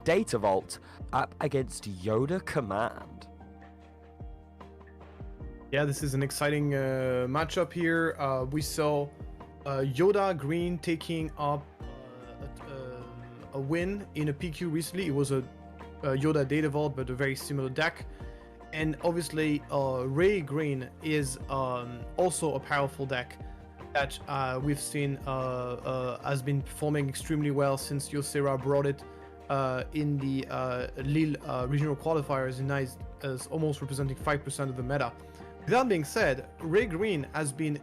Data Vault up against Yoda Command. Yeah, this is an exciting matchup here. We saw Yoda Green taking up a win in a PQ recently. It was a Yoda Data Vault, but a very similar deck. And obviously, Ray Green is also a powerful deck that we've seen has been performing extremely well since Yosera brought it in the Lille regional qualifiers, and now is almost representing 5% of the meta. With that being said, Ray Green has been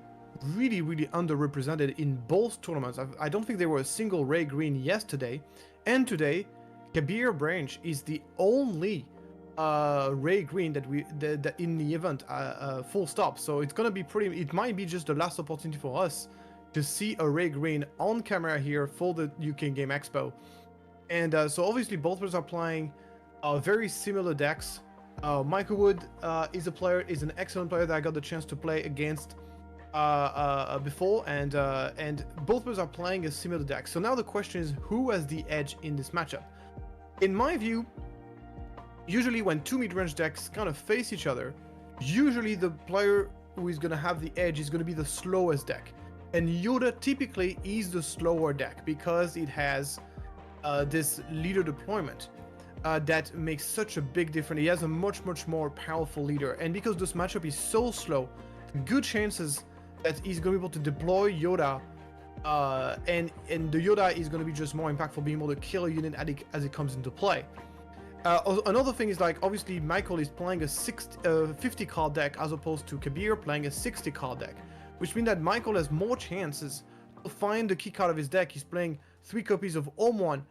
really underrepresented in both tournaments. I don't think there were a single Ray Green yesterday, and today, Kabir Branch is the only Ray Green that in the event, full stop. So it's gonna be it might be just the last opportunity for us to see a Ray Green on camera here for the UK Game Expo. And so obviously both players are playing very similar decks. Michael Wood is an excellent player that I got the chance to play against before, and both players are playing a similar deck. So now the question is, who has the edge in this matchup? In my view, usually when two mid-range decks kind of face each other, usually the player who is going to have the edge is going to be the slowest deck. And Yoda typically is the slower deck because it has this leader deployment that makes such a big difference. He has a much more powerful leader, and because this matchup is so slow, good chances that he's going to be able to deploy Yoda, and the Yoda is going to be just more impactful, being able to kill a unit as it comes into play. Another thing is, like, obviously Michael is playing a 50 card deck as opposed to Kabir playing a 60 card deck, which means that Michael has more chances to find the key card of his deck. He's playing 3 copies of Obi-Wan.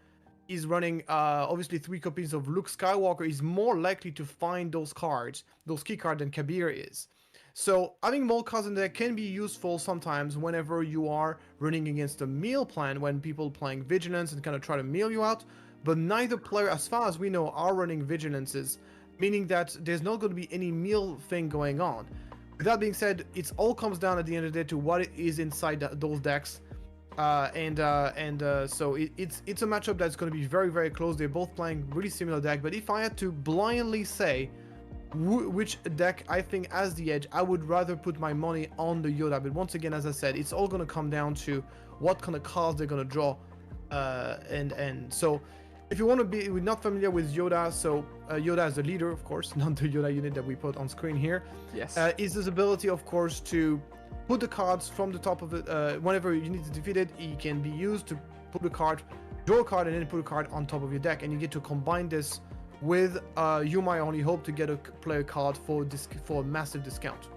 He's running obviously 3 copies of Luke Skywalker. He's more likely to find those key cards, than Kabir is. So having more cards in there can be useful sometimes whenever you are running against a meal plan, when people playing Vigilance and kind of try to meal you out. But neither player, as far as we know, are running Vigilances, meaning that there's not going to be any meal thing going on. With that being said, it all comes down at the end of the day to what is inside those decks. So it's a matchup that's going to be very close. They're both playing really similar deck, but if I had to blindly say which deck I think has the edge, I would rather put my money on the Yoda. But once again, as I said, it's all going to come down to what kind of cards they're going to draw. And so if you want to be not familiar with Yoda, so Yoda as the leader, of course, not the Yoda unit that we put on screen here. Yes. Is his ability, of course, to put the cards from the top of it. Whenever you need to defeat it, it can be used to put a card, draw a card, and then put a card on top of your deck. And you get to combine this with You Might Only Hope to get a player card for a massive discount.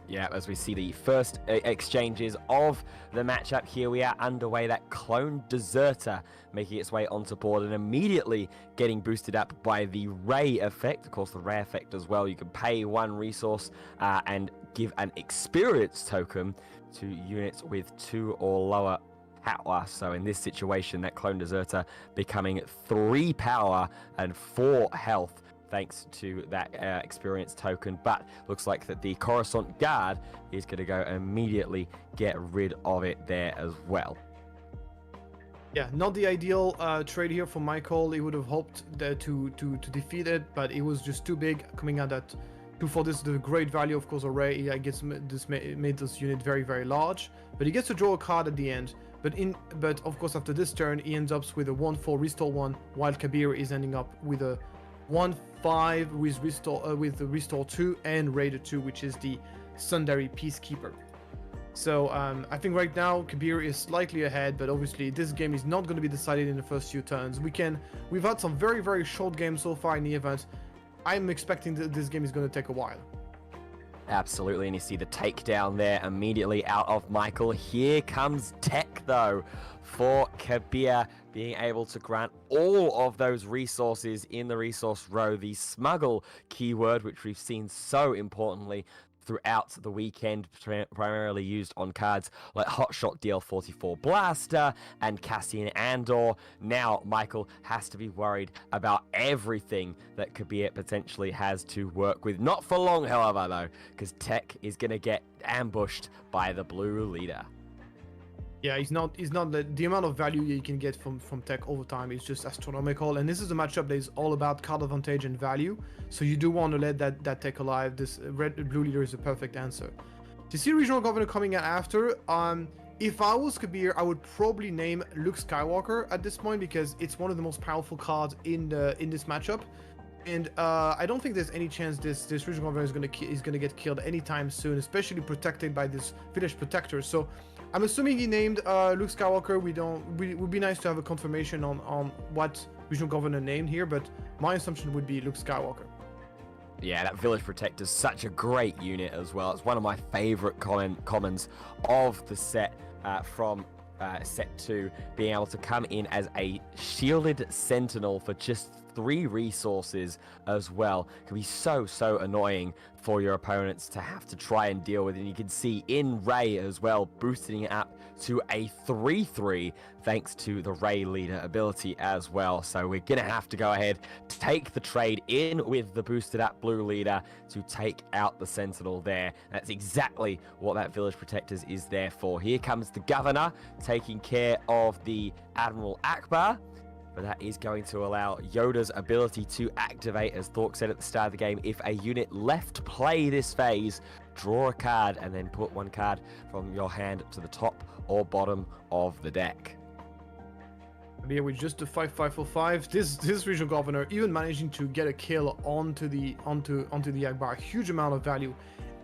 Yeah, as we see the first exchanges of the matchup, here we are underway. That clone deserter making its way onto board and immediately getting boosted up by the Ray effect. Of course, the Ray effect as well. You can pay 1 resource and give an experience token to units with 2 or lower power. So in this situation, that clone deserter becoming 3 power and 4 health, thanks to that experience token. But looks like that the Coruscant Guard is going to go immediately get rid of it there as well. Yeah, not the ideal trade here for Michael. He would have hoped to defeat it, but it was just too big coming out that 2 for this. The great value, of course, Array. I guess this made this unit very large, but he gets to draw a card at the end. But of course, after this turn, he ends up with a 1/4 restore 1, while Kabir is ending up with a 1/5 with the restore 2 and Raider 2, which is the Sundari Peacekeeper. So I think right now Kabir is slightly ahead, but obviously this game is not going to be decided in the first few turns. We've had some very short games so far in the event. I'm expecting that this game is going to take a while. Absolutely, and you see the takedown there immediately out of Michael. Here comes Tech, though, for Kabir, being able to grant all of those resources in the resource row. The smuggle keyword, which we've seen so importantly throughout the weekend, primarily used on cards like Hotshot DL44 Blaster and Cassian Andor. Now Michael has to be worried about everything that Kabir potentially has to work with. Not for long, however, though, because Tech is going to get ambushed by the blue leader. Yeah, he's not. The amount of value you can get from tech over time is just astronomical. And this is a matchup that is all about card advantage and value. So you do want to let that tech alive. This red blue leader is a perfect answer. To see regional governor coming out after, if I was Kabir, I would probably name Luke Skywalker at this point because it's one of the most powerful cards in this matchup. And I don't think there's any chance this regional governor is gonna get killed anytime soon, especially protected by this village protector. So I'm assuming he named Luke Skywalker. It would be nice to have a confirmation on what regional governor named here, but my assumption would be Luke Skywalker. Yeah, that Village Protector is such a great unit as well. It's one of my favorite commons of the set from set 2, being able to come in as a shielded sentinel for just 3 resources as well. Can be so annoying for your opponents to have to try and deal with. And you can see in Rey as well, boosting it up to a 3/3 thanks to the Rey leader ability as well. So we're gonna have to go ahead to take the trade in with the boosted up blue leader to take out the sentinel there. That's exactly what that Village Protectors is there for. Here comes the governor taking care of the Admiral Akbar. But that is going to allow Yoda's ability to activate, as Thork said at the start of the game. If a unit left play this phase, draw a card and then put 1 card from your hand to the top or bottom of the deck. Yeah, with just the 5/5/5, this regional governor even managing to get a kill onto the Akbar, huge amount of value.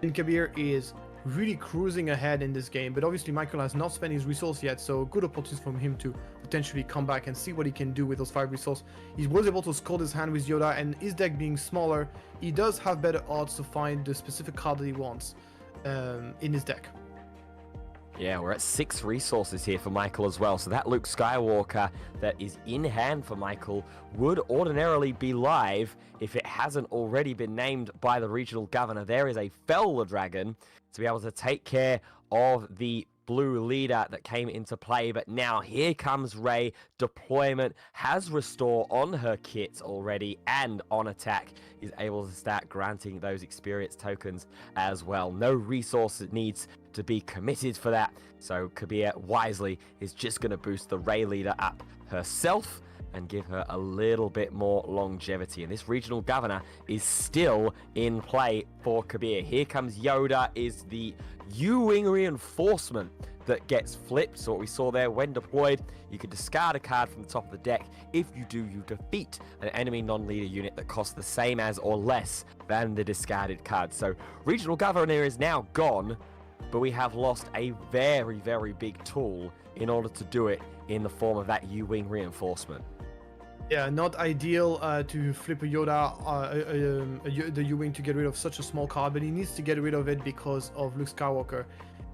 And Kabir is really cruising ahead in this game, but obviously Michael has not spent his resource yet, so good opportunity for him to potentially come back and see what he can do with those 5 resources. He was able to score his hand with Yoda, and his deck being smaller, he does have better odds to find the specific card that he wants in his deck. Yeah, we're at 6 resources here for Michael as well. So that Luke Skywalker that is in hand for Michael would ordinarily be live if it hasn't already been named by the regional governor. There is a Fell Dragon to be able to take care of the blue leader that came into play, but now here comes Rey. Deployment has restore on her kit already, and on attack is able to start granting those experience tokens as well. No resource needs to be committed for that, so Kabir wisely is just going to boost the Rey leader up herself and give her a little bit more longevity. And this regional governor is still in play for Kabir. Here comes Yoda, is the U-Wing reinforcement that gets flipped. So what we saw there, when deployed, you can discard a card from the top of the deck. If you do, you defeat an enemy non-leader unit that costs the same as or less than the discarded card. So regional governor is now gone, but we have lost a very big tool in order to do it in the form of that U-Wing reinforcement. Yeah, not ideal to flip a Yoda, the U-Wing, to get rid of such a small card, but he needs to get rid of it because of Luke Skywalker.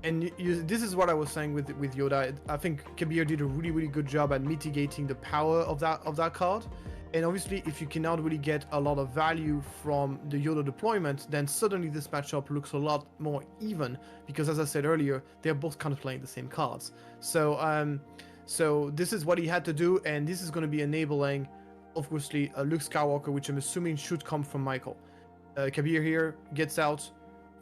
And this is what I was saying with Yoda. I think Kabir did a really good job at mitigating the power of that card. And obviously, if you cannot really get a lot of value from the Yoda deployment, then suddenly this matchup looks a lot more even, because as I said earlier, they're both kind of playing the same cards. So this is what he had to do, and this is going to be enabling, obviously, Luke Skywalker, which I'm assuming should come from Michael. Kabir here gets out.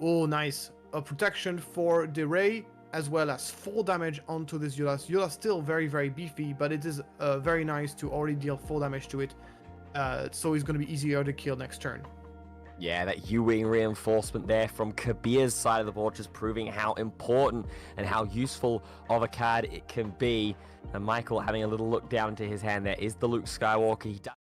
Oh, nice. A protection for the Rey, as well as 4 damage onto this Yoda. Yoda's still very beefy, but it is very nice to already deal 4 damage to it. So it's going to be easier to kill next turn. Yeah, that U-Wing reinforcement there from Kabir's side of the board, just proving how important and how useful of a card it can be. And Michael having a little look down into his hand there is the Luke Skywalker. He does.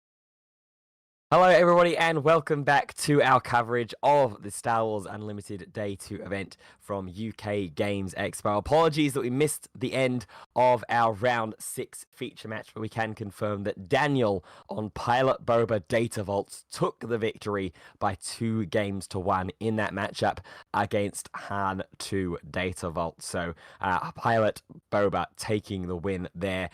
Hello everybody and welcome back to our coverage of the Star Wars Unlimited Day 2 event from UK Games Expo. Apologies that we missed the end of our round 6 feature match, but we can confirm that Daniel on Pilot Boba Data Vaults took the victory by 2-1 in that matchup against Han 2 Data Vault. So Pilot Boba taking the win there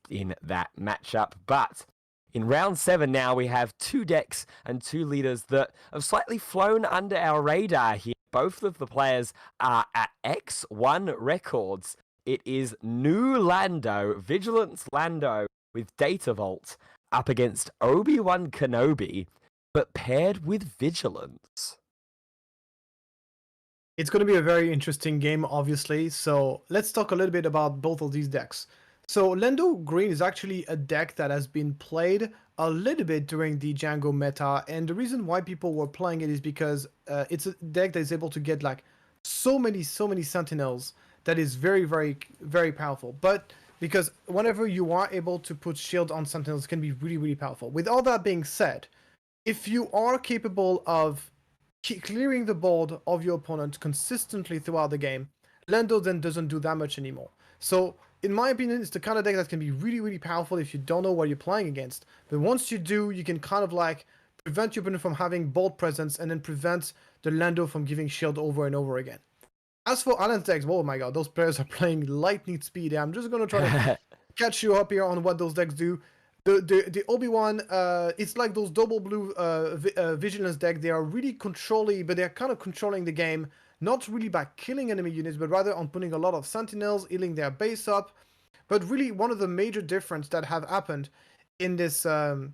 in that matchup. But in round 7 now, we have 2 decks and 2 leaders that have slightly flown under our radar here. Both of the players are at X1 records. It is new Lando, Vigilance Lando with Data Vault up against Obi-Wan Kenobi, but paired with Vigilance. It's going to be a very interesting game, obviously. So let's talk a little bit about both of these decks. So Lando Green is actually a deck that has been played a little bit during the Django meta, and the reason why people were playing it is because it's a deck that is able to get like so many sentinels that is very, very, very powerful. But because whenever you are able to put shield on sentinels, it can be really, really powerful. With all that being said, if you are capable of clearing the board of your opponent consistently throughout the game, Lando then doesn't do that much anymore. So, in my opinion, it's the kind of deck that can be really, really powerful if you don't know what you're playing against. But once you do, you can kind of like prevent your opponent from having board presence and then prevent the Lando from giving shield over and over again. As for Alan's decks, oh my god, those players are playing lightning speed. I'm just going to try to catch you up here on what those decks do. The Obi-Wan, it's like those double blue vigilance deck. They are really controlling, but they're kind of controlling the game, not really by killing enemy units, but rather on putting a lot of sentinels, healing their base up. But really, one of the major difference that have happened in this, and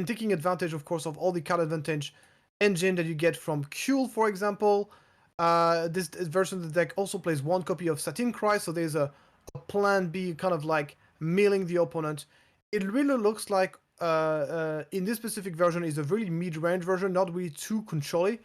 taking advantage, of course, of all the card advantage engine that you get from Kuel, for example. This version of the deck also plays one copy of Satin Cry, so there's a plan B, kind of like milling the opponent. It really looks like in this specific version is a really mid-range version, not really too controlly,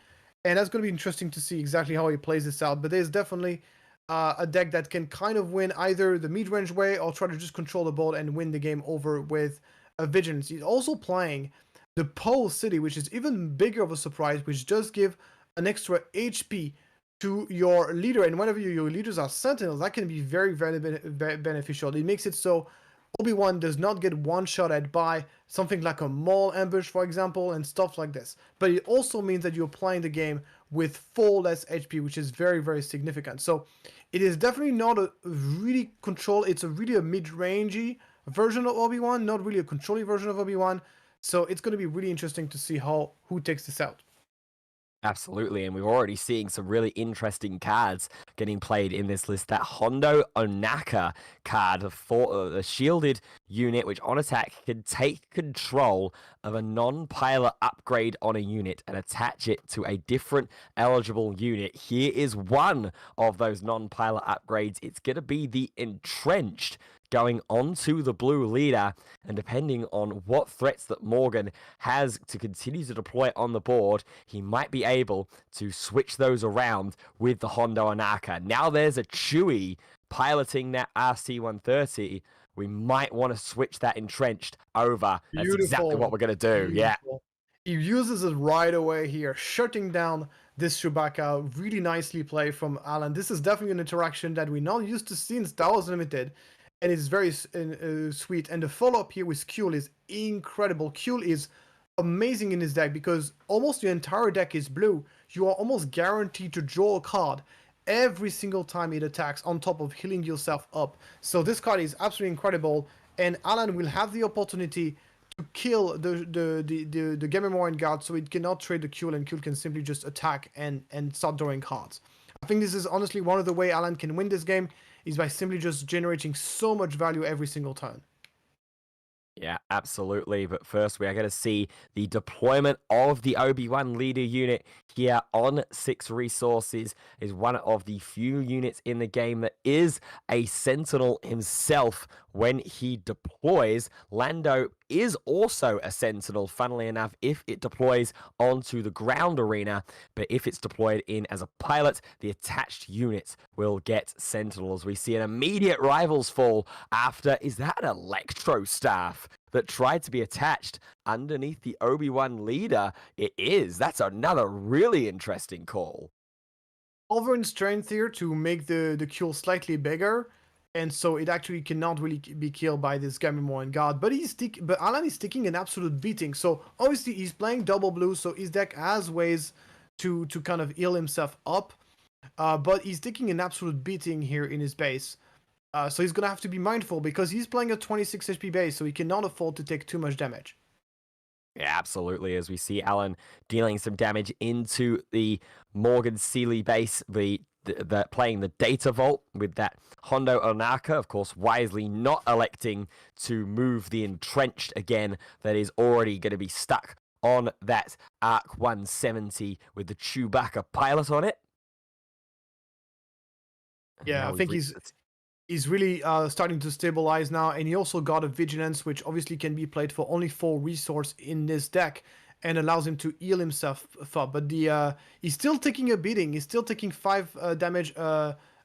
and that's going to be interesting to see exactly how he plays this out. But there's definitely a deck that can kind of win either the mid-range way or try to just control the board and win the game over with a vigilance. He's also playing the Pole City, which is even bigger of a surprise, which does give an extra HP to your leader, and whenever your leaders are sentinels, that can be very, very beneficial. It makes it so Obi-Wan does not get one-shotted by something like a Maul ambush, for example, and stuff like this. But it also means that you're playing the game with 4 less HP, which is very, very significant. So it is definitely not a really it's really a mid-rangey version of Obi-Wan, not really a controlling version of Obi-Wan. So it's going to be really interesting to see who takes this out. Absolutely, and we're already seeing some really interesting cards getting played in this list. That Hondo Onaka card, a shielded unit which on attack can take control of a non-pilot upgrade on a unit and attach it to a different eligible unit. Here is one of those non-pilot upgrades. It's going to be the Entrenched, going onto the blue leader, and depending on what threats that Morgan has to continue to deploy on the board, he might be able to switch those around with the Hondo Anaka. Now there's a Chewie piloting that RC-130. We might want to switch that Entrenched over. That's exactly what we're going to do. Beautiful. Yeah. He uses it right away here, shutting down this Chewbacca. Really nicely played from Alan. This is definitely an interaction that we're not used to seeing in Star Wars Limited. And it's very sweet. And the follow-up here with Kuel is incredible. Kuel is amazing in this deck because almost the entire deck is blue. You are almost guaranteed to draw a card every single time it attacks, on top of healing yourself up. So this card is absolutely incredible. And Alan will have the opportunity to kill the Game Memorial Guard, so it cannot trade the Kuel, and Kuel can simply just attack and start drawing cards. I think this is honestly one of the way Alan can win this game, is by simply just generating so much value every single turn. Yeah, absolutely. But first, we are going to see the deployment of the Obi-Wan leader unit here on 6 resources. Is one of the few units in the game that is a Sentinel himself when he deploys. Lando is also a Sentinel, funnily enough, if it deploys onto the ground arena. But if it's deployed in as a pilot, the attached units will get Sentinels. We see an immediate rivals fall after, is that an Electro Staff that tried to be attached underneath the Obi-Wan leader? It is. That's another really interesting call. Over in strength here to make the Kuel slightly bigger, and so it actually cannot really be killed by this Game Memorial Guard. But Alan is taking an absolute beating. So obviously he's playing double blue, so his deck has ways to kind of heal himself up. But he's taking an absolute beating here in his base. So he's gonna have to be mindful because he's playing a 26 HP base, so he cannot afford to take too much damage. Yeah, absolutely. As we see Alan dealing some damage into the Morgan Seeley base, playing the Data Vault with that Hondo Onaka, of course, wisely not electing to move the Entrenched again that is already going to be stuck on that Arc 170 with the Chewbacca pilot on it. And Yeah, now I we've think reached he's really starting to stabilize now, and he also got a vigilance, which obviously can be played for only 4 resource in this deck, and allows him to heal himself up. But he's still taking a beating. He's still taking 5 damage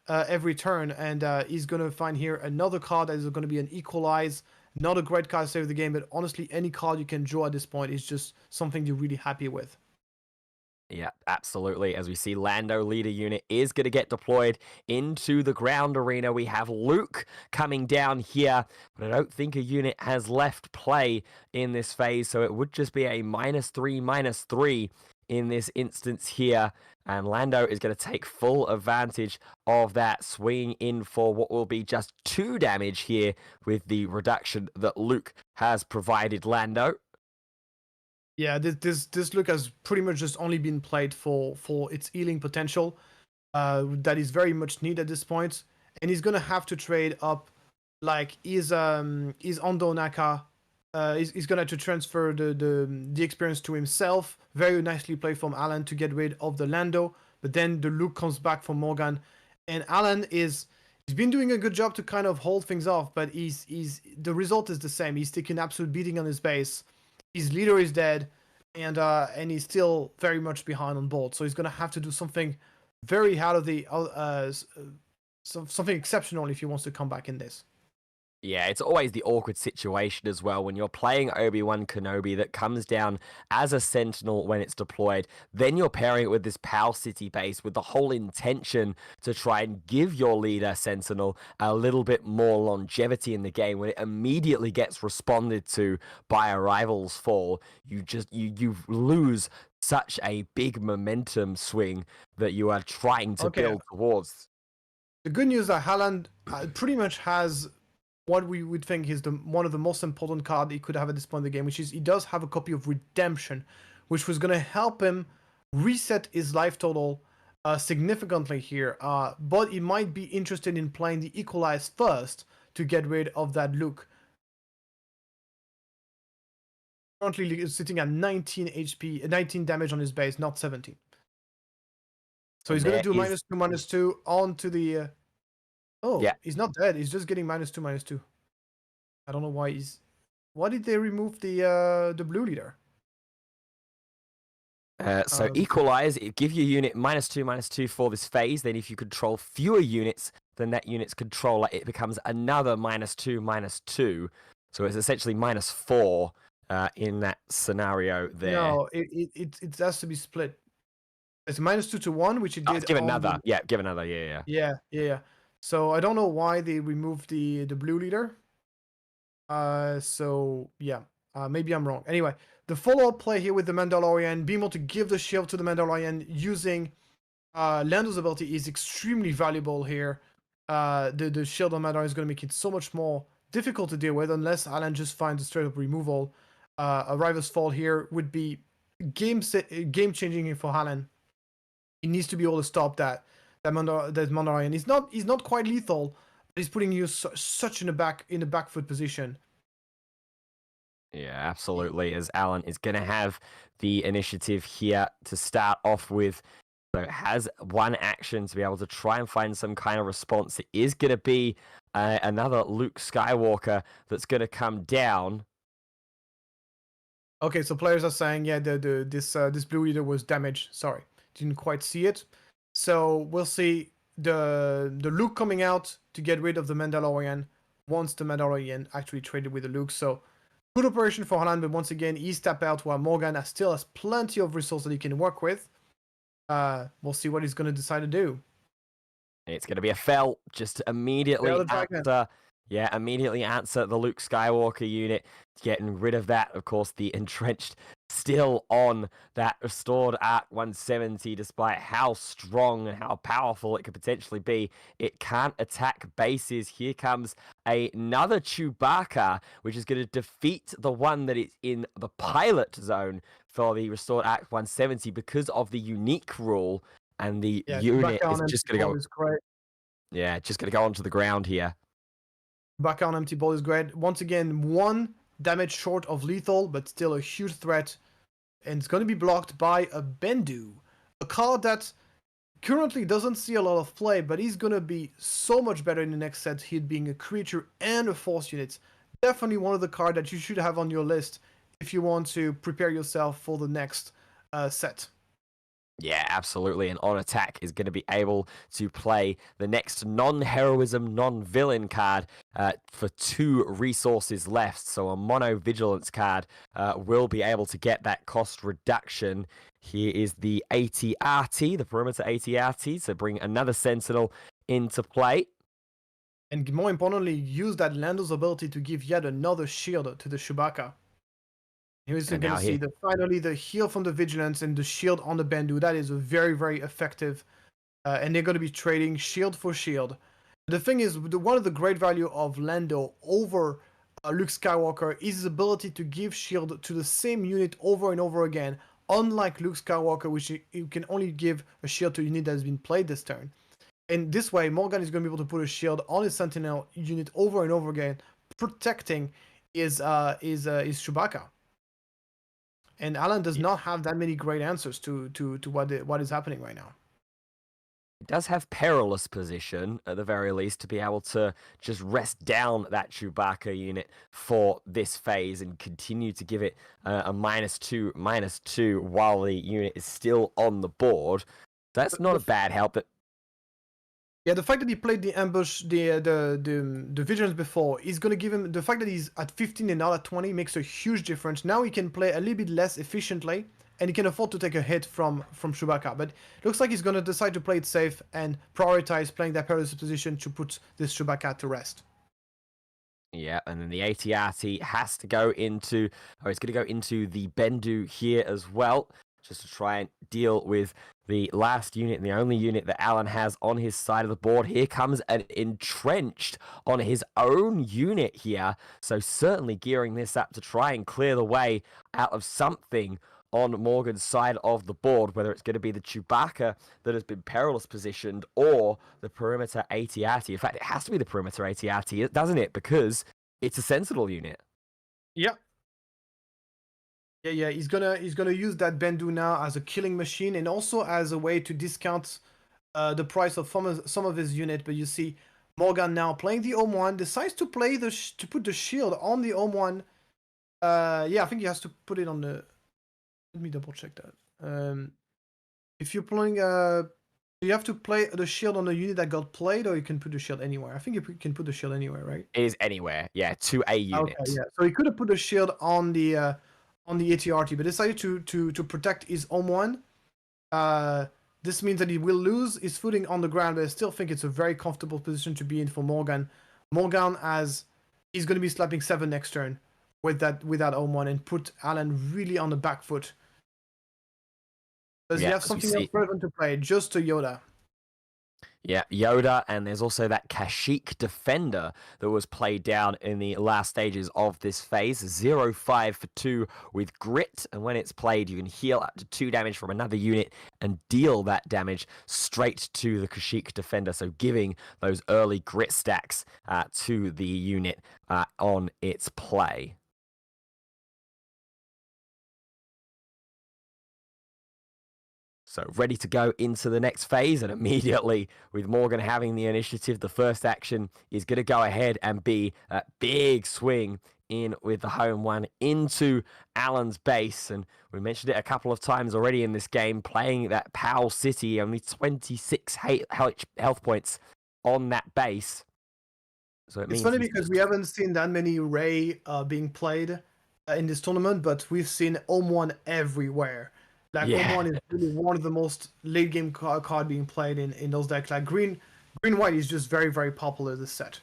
every turn, and he's gonna find here another card that is gonna be an equalize. Not a great card to save the game, but honestly, any card you can draw at this point is just something you're really happy with. Yeah, absolutely. As we see, Lando leader unit is going to get deployed into the ground arena. We have Luke coming down here, but I don't think a unit has left play in this phase, so it would just be a -3/-3 in this instance here. And Lando is going to take full advantage of that, swinging in for what will be just 2 damage here with the reduction that Luke has provided Lando. Yeah, this look has pretty much just only been played for its healing potential, that is very much needed at this point, and he's gonna have to trade up, like he's Ondo Naka, he's gonna have to transfer the experience to himself. Very nicely played from Alan to get rid of the Lando, but then the Luke comes back from Morgan, and Alan he's been doing a good job to kind of hold things off, but he's the result is the same. He's taking absolute beating on his base. His leader is dead, and he's still very much behind on board. So he's gonna have to do something very out of the something exceptional if he wants to come back in this. Yeah, it's always the awkward situation as well when you're playing Obi-Wan Kenobi that comes down as a Sentinel when it's deployed. Then you're pairing it with this Pal City base with the whole intention to try and give your leader Sentinel a little bit more longevity in the game. When it immediately gets responded to by a rival's fall, you lose such a big momentum swing that you are trying to build towards. The good news is that Haaland pretty much has what we would think is one of the most important card he could have at this point in the game, which is he does have a copy of Redemption, which was going to help him reset his life total significantly here. But he might be interested in playing the Equalize first to get rid of that Luke. Currently sitting at 19 HP, 19 damage on his base, not 17. So he's going to do -2/-2 onto the... Oh, yeah. He's not dead. He's just getting -2/-2. I don't know why he's... Why did they remove the blue leader? So Equalize, it give your unit -2/-2 for this phase. Then if you control fewer units than that unit's controller, it becomes another -2/-2. So it's essentially -4 in that scenario there. No, it has to be split. It's -2 to 1, which it did. Give another. Give another. Yeah. So I don't know why they removed the blue leader. So yeah, maybe I'm wrong. Anyway, the follow-up play here with the Mandalorian, being able to give the shield to the Mandalorian using Lando's ability is extremely valuable here. The shield on Mandalorian is going to make it so much more difficult to deal with unless Alan just finds a straight-up removal. A Rival's Fall here would be game-changing for Alan. He needs to be able to stop that Mandalorian. He's not quite lethal, but he's putting you such in a back foot position. Yeah, absolutely. As Alan is going to have the initiative here to start off with. So it has 1 action to be able to try and find some kind of response. It is going to be another Luke Skywalker that's going to come down. Okay, so players are saying, yeah, this blue leader was damaged. Sorry, didn't quite see it. So we'll see the Luke coming out to get rid of the Mandalorian once the Mandalorian actually traded with the Luke. So good operation for Haaland, but once again, he's tapped out while Morgan still has plenty of resources that he can work with. We'll see what he's going to decide to do. It's going to be a fell just immediately after. Yeah, immediately answer the Luke Skywalker unit, getting rid of that. Of course, the entrenched still on that restored Arc 170, despite how strong and how powerful it could potentially be. It can't attack bases. Here comes another Chewbacca, which is going to defeat the one that is in the pilot zone for the restored Arc 170 because of the unique rule, and the unit is just going to go. Yeah, just going to go onto the ground here. Back on empty ball is great. Once again, 1 damage short of lethal, but still a huge threat. and it's going to be blocked by a Bendu, a card that currently doesn't see a lot of play, but he's going to be so much better in the next set, he being a creature and a force unit. Definitely one of the cards that you should have on your list if you want to prepare yourself for the next set. Yeah, absolutely. And on attack is going to be able to play the next non-heroism, non-villain card for 2 resources left. So a mono vigilance card will be able to get that cost reduction. Here is the ATRT, the perimeter ATRT, so bring another Sentinel into play. And more importantly, use that Lando's ability to give yet another shield to the Chewbacca. Here's going to see finally the heal from the Vigilance and the shield on the Bendu. That is a very, very effective. And they're going to be trading shield for shield. The thing is, one of the great value of Lando over Luke Skywalker is his ability to give shield to the same unit over and over again. Unlike Luke Skywalker, which you can only give a shield to a unit that has been played this turn. And this way, Morgan is going to be able to put a shield on his Sentinel unit over and over again, protecting his Chewbacca. And Alan does not have that many great answers to what is happening right now. It does have perilous position, at the very least, to be able to just rest down that Chewbacca unit for this phase and continue to give it a -2 while the unit is still on the board. That's not a bad help. Yeah, the fact that he played the ambush, the vigilance before, is going to give him, the fact that he's at 15 and not at 20 makes a huge difference. Now he can play a little bit less efficiently, and he can afford to take a hit from Chewbacca. But it looks like he's going to decide to play it safe and prioritize playing that perilous position to put this Chewbacca to rest. Yeah, and then the ATRT has to go into, or it's going to go into the Bendu here as well, just to try and deal with the last unit and the only unit that Alan has on his side of the board. Here comes an entrenched on his own unit here. So certainly gearing this up to try and clear the way out of something on Morgan's side of the board, whether it's going to be the Chewbacca that has been perilous positioned or the perimeter ATRT. In fact, it has to be the perimeter ATRT, doesn't it? Because it's a Sentinel unit. Yeah. Yeah, he's gonna use that Bendu now as a killing machine and also as a way to discount the price of some of his unit. But you see, Morgan now playing the Obi-Wan decides to play to put the shield on the Obi-Wan. Yeah, I think he has to put it on the. Let me double check that. If you're playing, you have to play the shield on the unit that got played, or you can put the shield anywhere. I think you can put the shield anywhere, right? It is anywhere, yeah, to a unit. Okay, yeah. So he could have put the shield on the ATRT, but decided to protect his Obi-Wan. This means that he will lose his footing on the ground, but I still think it's a very comfortable position to be in for Morgan. Morgan he's going to be slapping 7 next turn with that Obi-Wan and put Alan really on the back foot. Does he have something else relevant to play? Just a Yoda. Yeah, Yoda, and there's also that Kashyyyk Defender that was played down in the last stages of this phase. 0-5 for 2 with Grit, and when it's played, you can heal up to 2 damage from another unit and deal that damage straight to the Kashyyyk Defender, so giving those early Grit stacks to the unit on its play. So ready to go into the next phase, and immediately with Morgan having the initiative, the first action is going to go ahead and be a big swing in with the home one into Alan's base. And we mentioned it a couple of times already in this game, playing that Powell City, only 26 health points on that base. So it's funny because we haven't seen that many Rey being played in this tournament, but we've seen Obi-Wan everywhere. Like Obi-Wan is really one of the most late game card being played in those decks. Like green white is just very, very popular this set.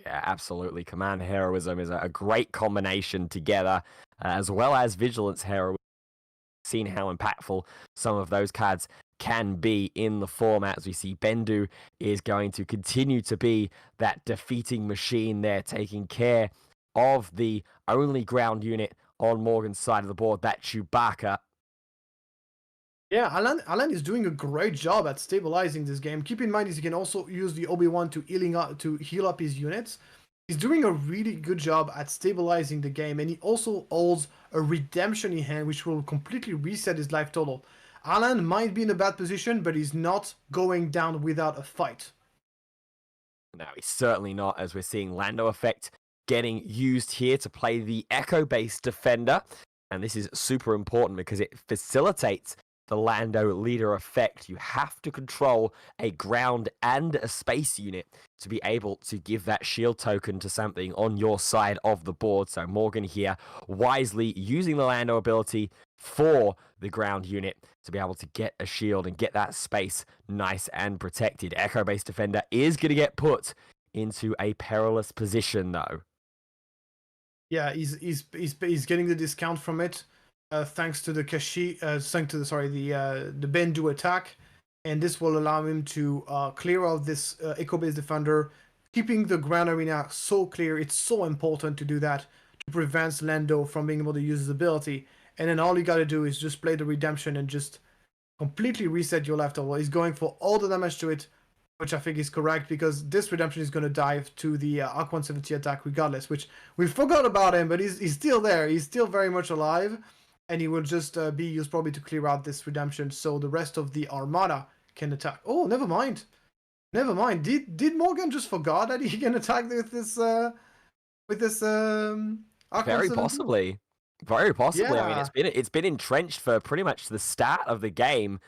Yeah, absolutely. Command Heroism is a great combination together, as well as Vigilance Heroism. Seen how impactful some of those cards can be in the format. As we see, Bendu is going to continue to be that defeating machine there, taking care of the only ground unit on Morgan's side of the board, that Chewbacca. Yeah, Alan is doing a great job at stabilizing this game. Keep in mind, he can also use the Obi-Wan to heal up his units. He's doing a really good job at stabilizing the game, and he also holds a redemption in hand, which will completely reset his life total. Alan might be in a bad position, but he's not going down without a fight. No, he's certainly not, as we're seeing Lando effect getting used here to play the echo-based defender. And this is super important because it facilitates the Lando leader effect. You have to control a ground and a space unit to be able to give that shield token to something on your side of the board. So Morgan here wisely using the Lando ability for the ground unit to be able to get a shield and get that space nice and protected. Echo-based defender is going to get put into a perilous position, though. Yeah, he's getting the discount from it, thanks to the thanks to the Bendu attack, and this will allow him to clear out this echo-based defender, keeping the ground arena so clear. It's so important to do that to prevent Lando from being able to use his ability. And then all you gotta do is just play the redemption and just completely reset your life total. He's going for all the damage to it, which I think is correct, because this redemption is going to dive to the Arc 170 attack regardless, which we forgot about him, but he's still there. He's still very much alive, and he will just be used probably to clear out this redemption so the rest of the Armada can attack. Oh, never mind. Never mind. Did Morgan just forgot that he can attack with this Arc Very 170? possibly. Very possibly. Yeah. I mean, it's been entrenched for pretty much the start of the game,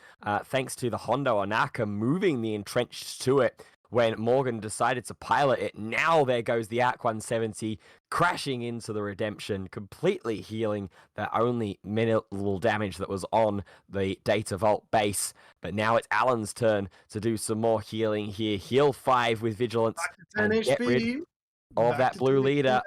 thanks to the Hondo Onaka moving the entrenched to it when Morgan decided to pilot it. Now there goes the Arc 170 crashing into the redemption, completely healing the only minimal damage that was on the Data Vault base. But now it's Alan's turn to do some more healing here. Heal 5 with Vigilance Back to 10 and get HP. rid of Back that to blue 10 HP. leader.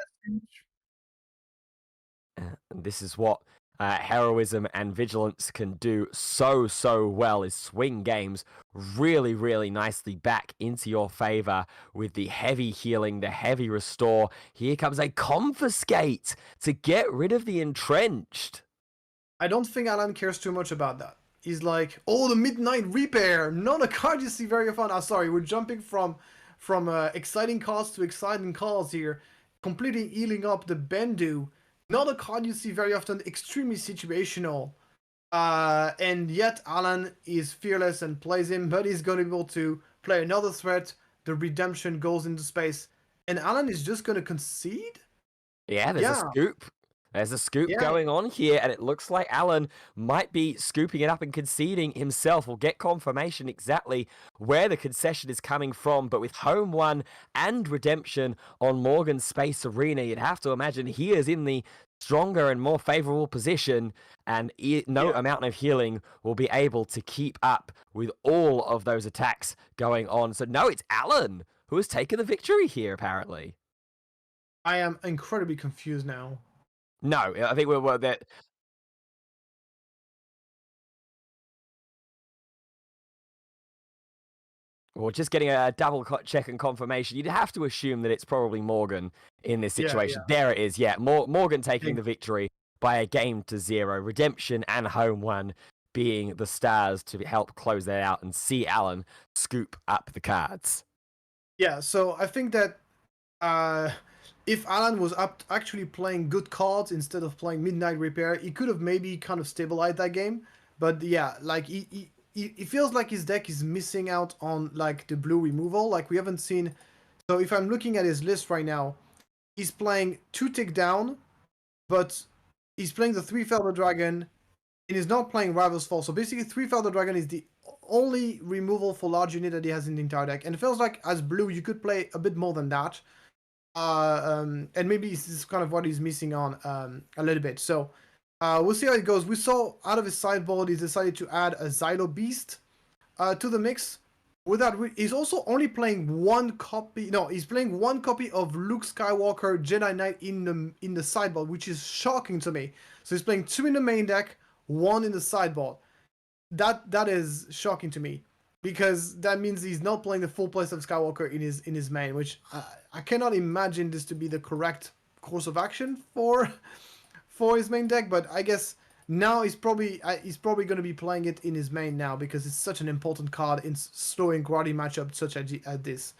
And this is what heroism and vigilance can do so well, is swing games really nicely back into your favor with the heavy healing, the heavy restore. Here comes a confiscate to get rid of the entrenched. I don't think Alan cares too much about that. He's like, oh, the Midnight Repair, not a card you see very often. Sorry, we're jumping from exciting cards to exciting cards here, completely healing up the Bendu. Not a card you see very often, extremely situational. And yet Alan is fearless and plays him, but he's going to be able to play another threat. The redemption goes into space. And Alan is just going to concede? Yeah, there's a scoop. There's a scoop going on here, and it looks like Alan might be scooping it up and conceding himself. We'll get confirmation exactly where the concession is coming from, but with Home 1 and Redemption on Morgan's Space Arena, you'd have to imagine he is in the stronger and more favorable position, and no amount of healing will be able to keep up with all of those attacks going on. So no, it's Alan who has taken the victory here, apparently. I am incredibly confused now. No, I think we're that. Well, just getting a double check and confirmation. You'd have to assume that it's probably Morgan in this situation. There it is. Yeah, Morgan taking the victory by a game to 0. Redemption and Home 1 being the stars to help close that out and see Alan scoop up the cards. Yeah, so I think that if Alan was actually playing good cards instead of playing Midnight Repair, he could have maybe kind of stabilized that game. But yeah, like he feels like his deck is missing out on like the blue removal. Like we haven't seen. So if I'm looking at his list right now, he's playing 2 Takedown, but he's playing the 3 Feather Dragon, and he's not playing Rival's Fall. So basically 3 Feather Dragon is the only removal for large unit that he has in the entire deck. And it feels like as blue, you could play a bit more than that. And maybe this is kind of what he's missing on a little bit. So we'll see how it goes. We saw out of his sideboard, he decided to add a Xylo Beast to the mix. With that, he's also only playing 1 copy. No, he's playing 1 copy of Luke Skywalker Jedi Knight in the sideboard, which is shocking to me. So he's playing 2 in the main deck, 1 in the sideboard. That is shocking to me, because that means he's not playing the full place of Skywalker in his main, which I cannot imagine this to be the correct course of action for his main deck. But I guess now he's probably going to be playing it in his main now, because it's such an important card in slow and grotty matchup such as this.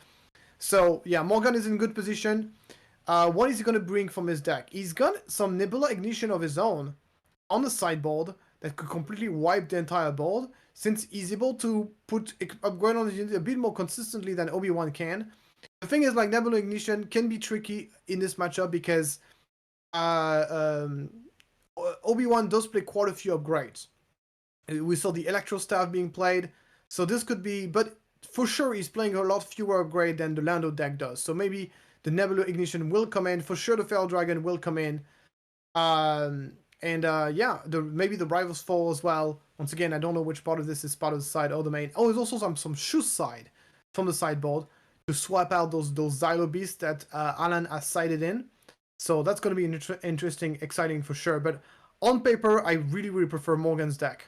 So yeah, Morgan is in good position. What is he going to bring from his deck? He's got some Nebula Ignition of his own on the sideboard that could completely wipe the entire board, since he's able to put upgrade on his unit a bit more consistently than Obi-Wan can. The thing is, like, Nebula Ignition can be tricky in this matchup because Obi-Wan does play quite a few upgrades. We saw the Electro Staff being played, so this could be, but for sure he's playing a lot fewer upgrades than the Lando deck does. So maybe the Nebula Ignition will come in. For sure the Feral Dragon will come in. Yeah, maybe the Rivals Fall as well. Once again, I don't know which part of this is part of the side or the main. Oh, there's also some shoes side from the sideboard to swap out those Xylo Beasts that Alan has sided in. So that's going to be interesting, exciting for sure. But on paper, I really, really prefer Morgan's deck.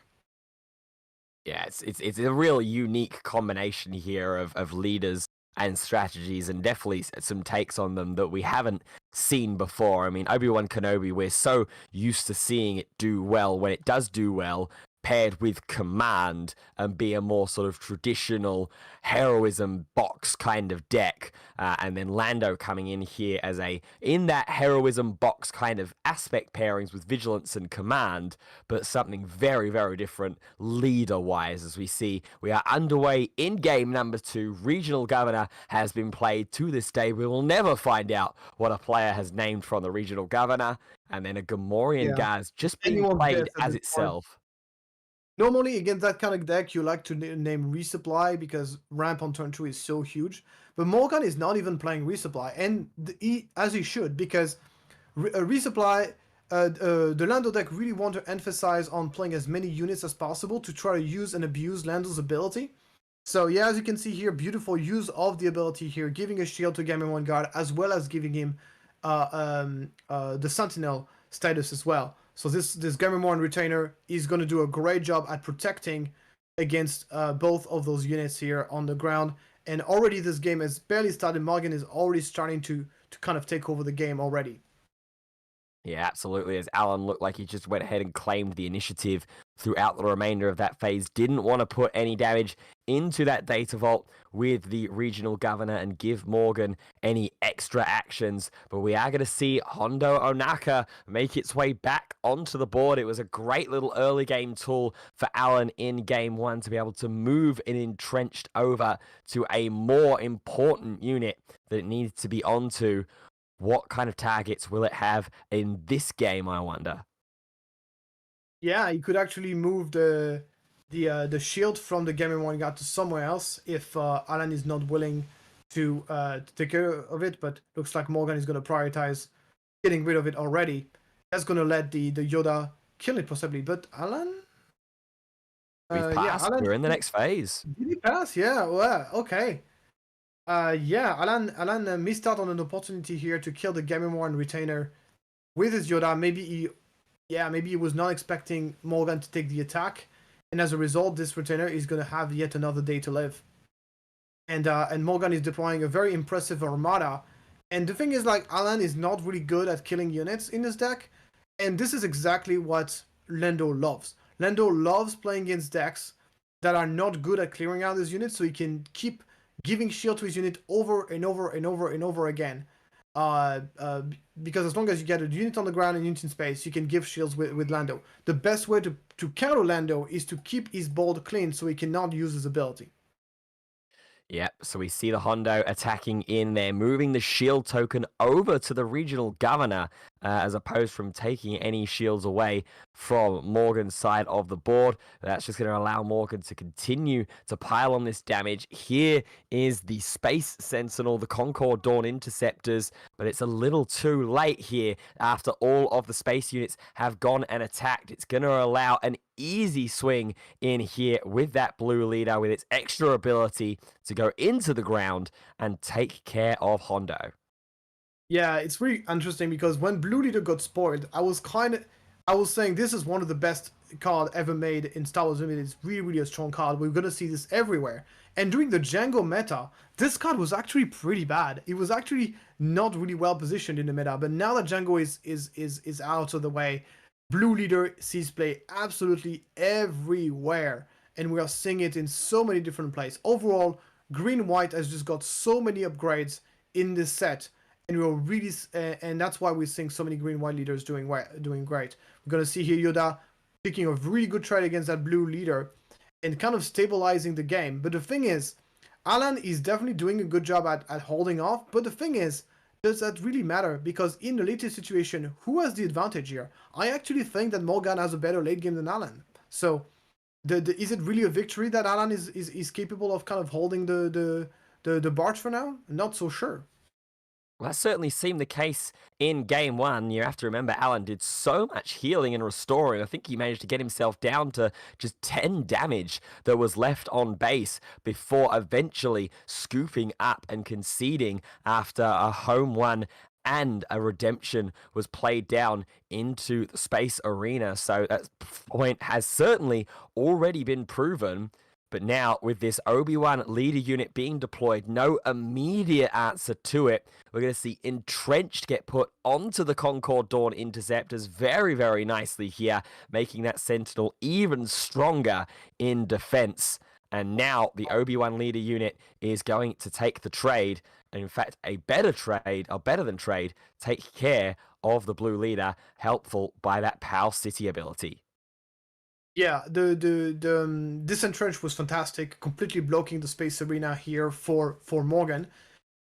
Yeah, it's a real unique combination here of leaders and strategies, and definitely some takes on them that we haven't seen before. I mean, Obi-Wan Kenobi, we're so used to seeing it do well when it does do well, paired with command and be a more sort of traditional heroism box kind of deck, and then Lando coming in here as in that heroism box kind of aspect pairings with vigilance and command, but something very, very different leader wise. As we see, we are underway in game number 2. Regional Governor has been played. To this day, we will never find out what a player has named from the Regional Governor, and then a Gamorrean Gaz just being played as itself. Normally, against that kind of deck, you like to name Resupply because ramp on turn 2 is so huge. But Morgan is not even playing Resupply, and as he should, because Resupply, the Lando deck really want to emphasize on playing as many units as possible to try to use and abuse Lando's ability. So yeah, as you can see here, beautiful use of the ability here, giving a shield to Gamma-1 Guard, as well as giving him the Sentinel status as well. So this Gamma-1 Retainer is going to do a great job at protecting against both of those units here on the ground. And already this game has barely started. Morgan is already starting to kind of take over the game already. Yeah, absolutely. As Alan looked like he just went ahead and claimed the initiative throughout the remainder of that phase. Didn't want to put any damage into that data vault with the Regional Governor and give Morgan any extra actions. But we are going to see Hondo Onaka make its way back onto the board. It was a great little early game tool for Alan in game 1 to be able to move an entrenched over to a more important unit that it needed to be onto. What kind of targets will it have in this game, I wonder? Yeah, you could actually move the shield from the Gamma-1 Guard to somewhere else if Alan is not willing to take care of it, but looks like Morgan is going to prioritize getting rid of it already. That's going to let the Yoda kill it possibly, but Alan? We've passed. Alan, we're in the next phase. Did he pass? Yeah, well, okay. Alan missed out on an opportunity here to kill the Gamma-1 Retainer with his Yoda. Maybe he was not expecting Morgan to take the attack, and as a result, this Retainer is going to have yet another day to live. And Morgan is deploying a very impressive Armada. And the thing is, like, Alan is not really good at killing units in this deck, and this is exactly what Lando loves. Lando loves playing against decks that are not good at clearing out his units, so he can keep giving shield to his unit over and over and over and over again. Because as long as you get a unit on the ground and unit in space, you can give shields with Lando. The best way to counter Lando is to keep his board clean so he cannot use his ability. Yep, so we see the Hondo attacking in there, moving the shield token over to the Regional Governor, as opposed from taking any shields away from Morgan's side of the board. That's just going to allow Morgan to continue to pile on this damage. Here is the Space Sentinel, the Concord Dawn Interceptors, but it's a little too late here after all of the space units have gone and attacked. It's going to allow an easy swing in here with that blue leader with its extra ability to go into the ground and take care of Hondo. Yeah, it's really interesting because when blue leader got spoiled, I was saying this is one of the best card ever made in Star Wars Limited. It's really, really a strong card. We're gonna see this everywhere. And during the Django meta, this card was actually pretty bad. It was actually not really well positioned in the meta, but now that Django is out of the way, blue leader sees play absolutely everywhere, and we are seeing it in so many different places. Overall, green-white has just got so many upgrades in this set, and we're really, and that's why we're seeing so many green-white leaders doing great. We're gonna see here Yoda picking a really good trade against that blue leader, and kind of stabilizing the game. But the thing is, Alan is definitely doing a good job at holding off. But the thing is, does that really matter? Because in the latest situation, who has the advantage here? I actually think that Morgan has a better late game than Alan. So, is it really a victory that Alan is capable of kind of holding the barge for now? Not so sure. Well, that certainly seemed the case in game one. You have to remember, Alan did so much healing and restoring. I think he managed to get himself down to just 10 damage that was left on base before eventually scooping up and conceding after a home run and a redemption was played down into the space arena. So that point has certainly already been proven. But now, with this Obi-Wan leader unit being deployed, no immediate answer to it. We're going to see Entrenched get put onto the Concord Dawn Interceptors very, very nicely here, making that Sentinel even stronger in defense. And now the Obi-Wan leader unit is going to take the trade, and in fact, a better trade, or better than trade, take care of the blue leader, helpful by that Pow City ability. Yeah, this entrench was fantastic, completely blocking the space arena here for Morgan.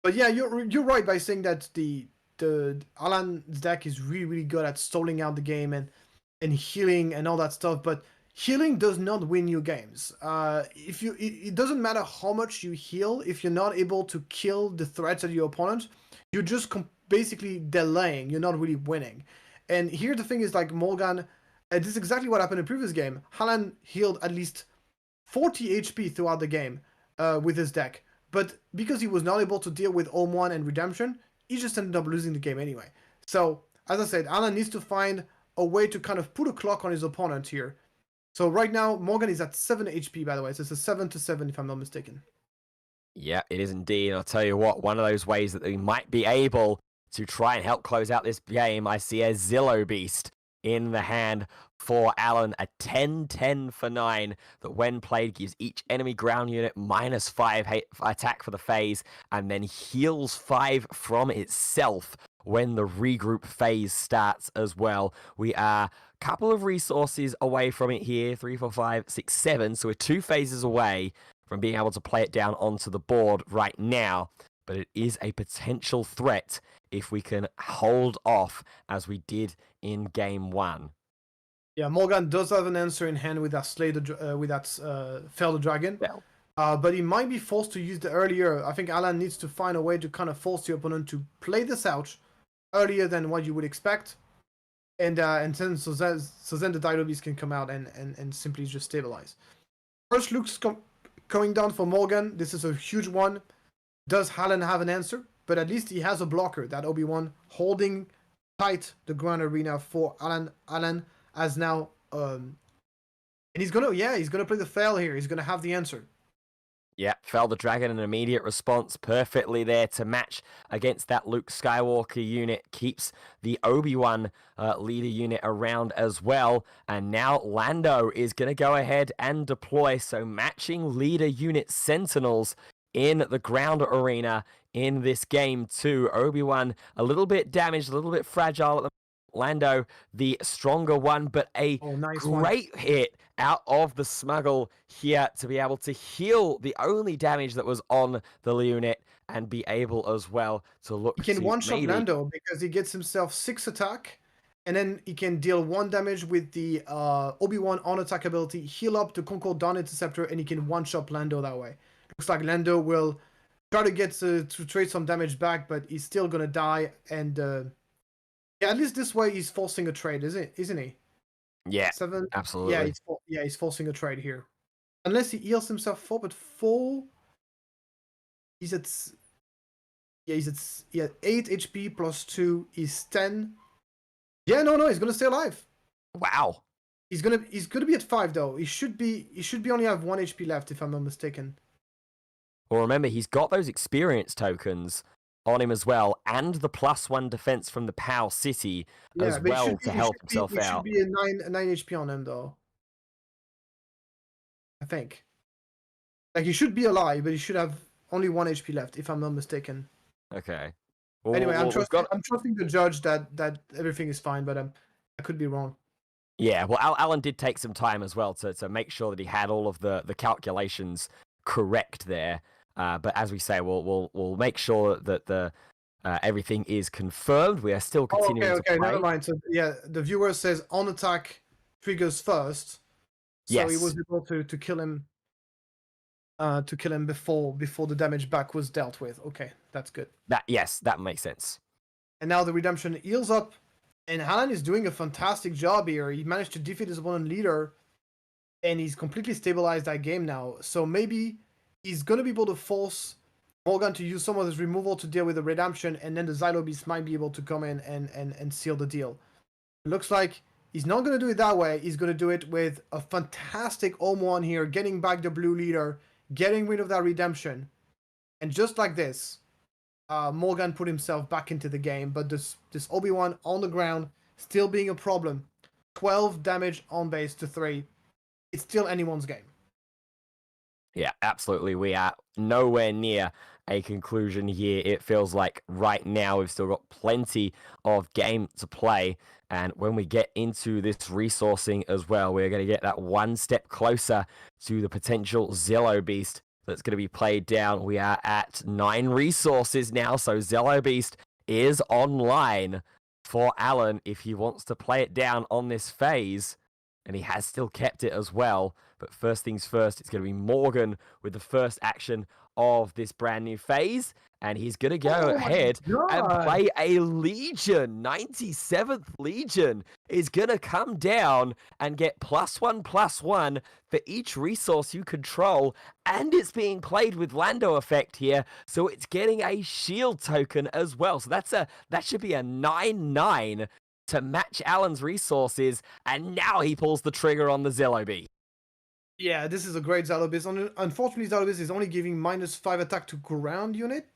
But yeah, you're right by saying that the Alan's deck is really good at stalling out the game and healing and all that stuff. But healing does not win you games. It doesn't matter how much you heal if you're not able to kill the threats of your opponent. You're just basically delaying. You're not really winning. And here the thing is, like, Morgan. This is exactly what happened in the previous game. Alan healed at least 40 HP throughout the game with his deck. But because he was not able to deal with Obi-Wan and Redemption, he just ended up losing the game anyway. So, as I said, Alan needs to find a way to kind of put a clock on his opponent here. So right now, Morgan is at 7 HP, by the way. So it's a 7-7, if I'm not mistaken. Yeah, it is indeed. I'll tell you what, one of those ways that they might be able to try and help close out this game, I see a Zillow Beast in the hand for Alan, a 10-10 for 9 that when played gives each enemy ground unit -5 attack for the phase and then heals 5 from itself when the regroup phase starts as well. We are a couple of resources away from it here, 3, 4, 5, 6, 7, so we're 2 phases away from being able to play it down onto the board right now, but it is a potential threat if we can hold off as we did in game one. Yeah, Morgan does have an answer in hand with that Fell the Dragon. But he might be forced to use the earlier. I think Alan needs to find a way to kind of force the opponent to play this out earlier than what you would expect. And then so then the Dino Beast can come out and simply just stabilize. First Luke's coming down for Morgan. This is a huge one. Does Alan have an answer? But at least he has a blocker, that Obi-Wan, holding tight the ground arena for Alan. Alan has now and he's gonna play the fail here. He's gonna have the answer. Yeah, Fell the Dragon, an immediate response, perfectly there to match against that Luke Skywalker unit, keeps the Obi-Wan leader unit around as well, and now Lando is going to go ahead and deploy, so matching leader unit Sentinels in the ground arena in this game too. Obi-Wan a little bit damaged, a little bit fragile at the Lando, the stronger one, but a great hit out of the smuggle here to be able to heal the only damage that was on the unit and be able as well to look. He can one-shot Lando because he gets himself 6 attack, and then he can deal 1 damage with the Obi-Wan on attack ability, heal up the Concord Dawn Interceptor, and he can one-shot Lando that way. Looks like Lando will try to get to trade some damage back, but he's still gonna die. And yeah, at least this way he's forcing a trade, isn't he? Yeah, 7. absolutely. Yeah, he's forcing a trade here, unless he heals himself 4. But 4, he's at 8 HP plus 2 is 10. Yeah, no, he's gonna stay alive. Wow. He's gonna be at 5 though. He should be only have 1 HP left if I'm not mistaken. Well, remember, he's got those experience tokens on him as well, and the +1 defense from the Pow City as well to help himself out. It should be a 9 HP on him though. I think. Like, he should be alive, but he should have only 1 HP left, if I'm not mistaken. Okay. Anyway, I'm We've got. trusting the judge that everything is fine, but I could be wrong. Yeah, well, Alan did take some time as well to make sure that he had all of the calculations correct there. But as we say, we'll make sure that the everything is confirmed. We are still Oh, continuing to play. never mind. So yeah, the viewer says on attack triggers first, so he Yes. was able to kill him. To kill him before the damage back was dealt with. Okay, that's good. Yes, that makes sense. And now the redemption heals up, and Alan is doing a fantastic job here. He managed to defeat his opponent leader, and he's completely stabilized that game now. So maybe he's gonna be able to force Morgan to use some of his removal to deal with the redemption, and then the Xylo Beast might be able to come in and seal the deal. It looks like he's not gonna do it that way. He's gonna do it with a fantastic Obi-Wan here, getting back the blue leader, getting rid of that redemption, and just like this, Morgan put himself back into the game. But this Obi-Wan on the ground still being a problem. 12 damage on base to 3. It's still anyone's game. Yeah, absolutely. We are nowhere near a conclusion here. It feels like right now we've still got plenty of game to play. And when we get into this resourcing as well, we're going to get that one step closer to the potential Xylo Beast that's going to be played down. We are at 9 resources now, so Xylo Beast is online for Alan if he wants to play it down on this phase. And he has still kept it as well. But first things first, it's going to be Morgan with the first action of this brand new phase. And he's going to go ahead and play a Legion. 97th Legion is going to come down and get +1/+1 for each resource you control. And it's being played with Lando effect here. So it's getting a shield token as well. So that should be a 9/9 to match Alan's resources, and now he pulls the trigger on the Xylo Beast. Yeah, this is a great Xylo Beast. Unfortunately, Xylo Beast is only giving -5 attack to ground unit.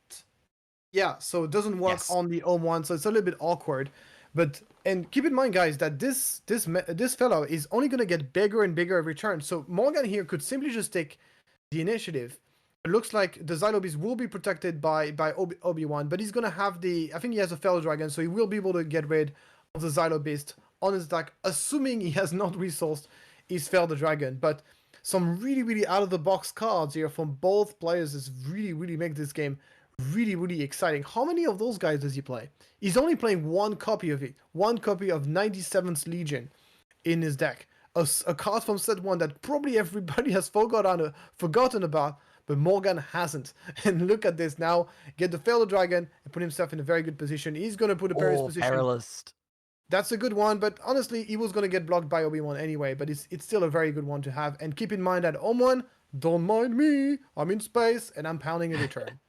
Yeah, so it doesn't work on the Obi-Wan, so it's a little bit awkward. And keep in mind, guys, that this fellow is only going to get bigger and bigger every turn. So Morgan here could simply just take the initiative. It looks like the Xylo Beast will be protected by Obi-Wan, but he's going to have I think he has a Fellow Dragon, so he will be able to get rid of the Xylo Beast on his attack, assuming he has not resourced his Fellow Dragon. But some really, really out-of-the-box cards here from both players is really make this game really exciting. How many of those guys does he play? He's only playing one copy of it. One copy of 97th Legion in his deck. A card from set 1 that probably everybody has forgotten about, but Morgan hasn't. And look at this now. Get the Fellow Dragon and put himself in a very good position. He's going to put a Paris position. Perilous. That's a good one, but honestly, he was going to get blocked by Obi-Wan anyway, but it's still a very good one to have. And keep in mind that Obi-Wan, don't mind me, I'm in space, and I'm pounding every turn.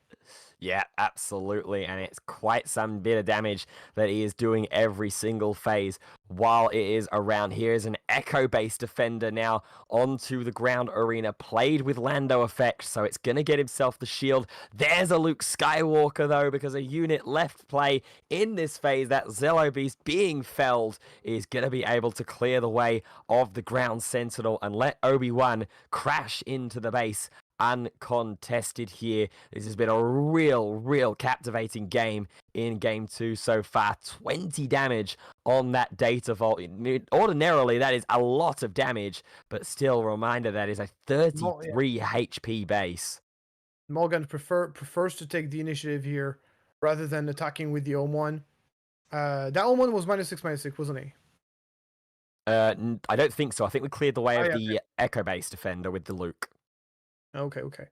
Yeah, absolutely, and it's quite some bit of damage that he is doing every single phase while it is around. Here is an echo-based defender now onto the ground arena, played with Lando effect, so it's going to get himself the shield. There's a Luke Skywalker, though, because a unit left play in this phase. That Xylo Beast being felled is going to be able to clear the way of the ground sentinel and let Obi-Wan crash into the base uncontested here. This has been a real captivating game in game 2 so far. 20 damage on that data vault. Ordinarily, that is a lot of damage, but still, reminder that is a 33 HP base. Morgan prefers to take the initiative here rather than attacking with the Obi-Wan. That Obi-Wan was -6/-6, wasn't he? I don't think so. I think we cleared the way of the echo-based defender with the Luke. Okay.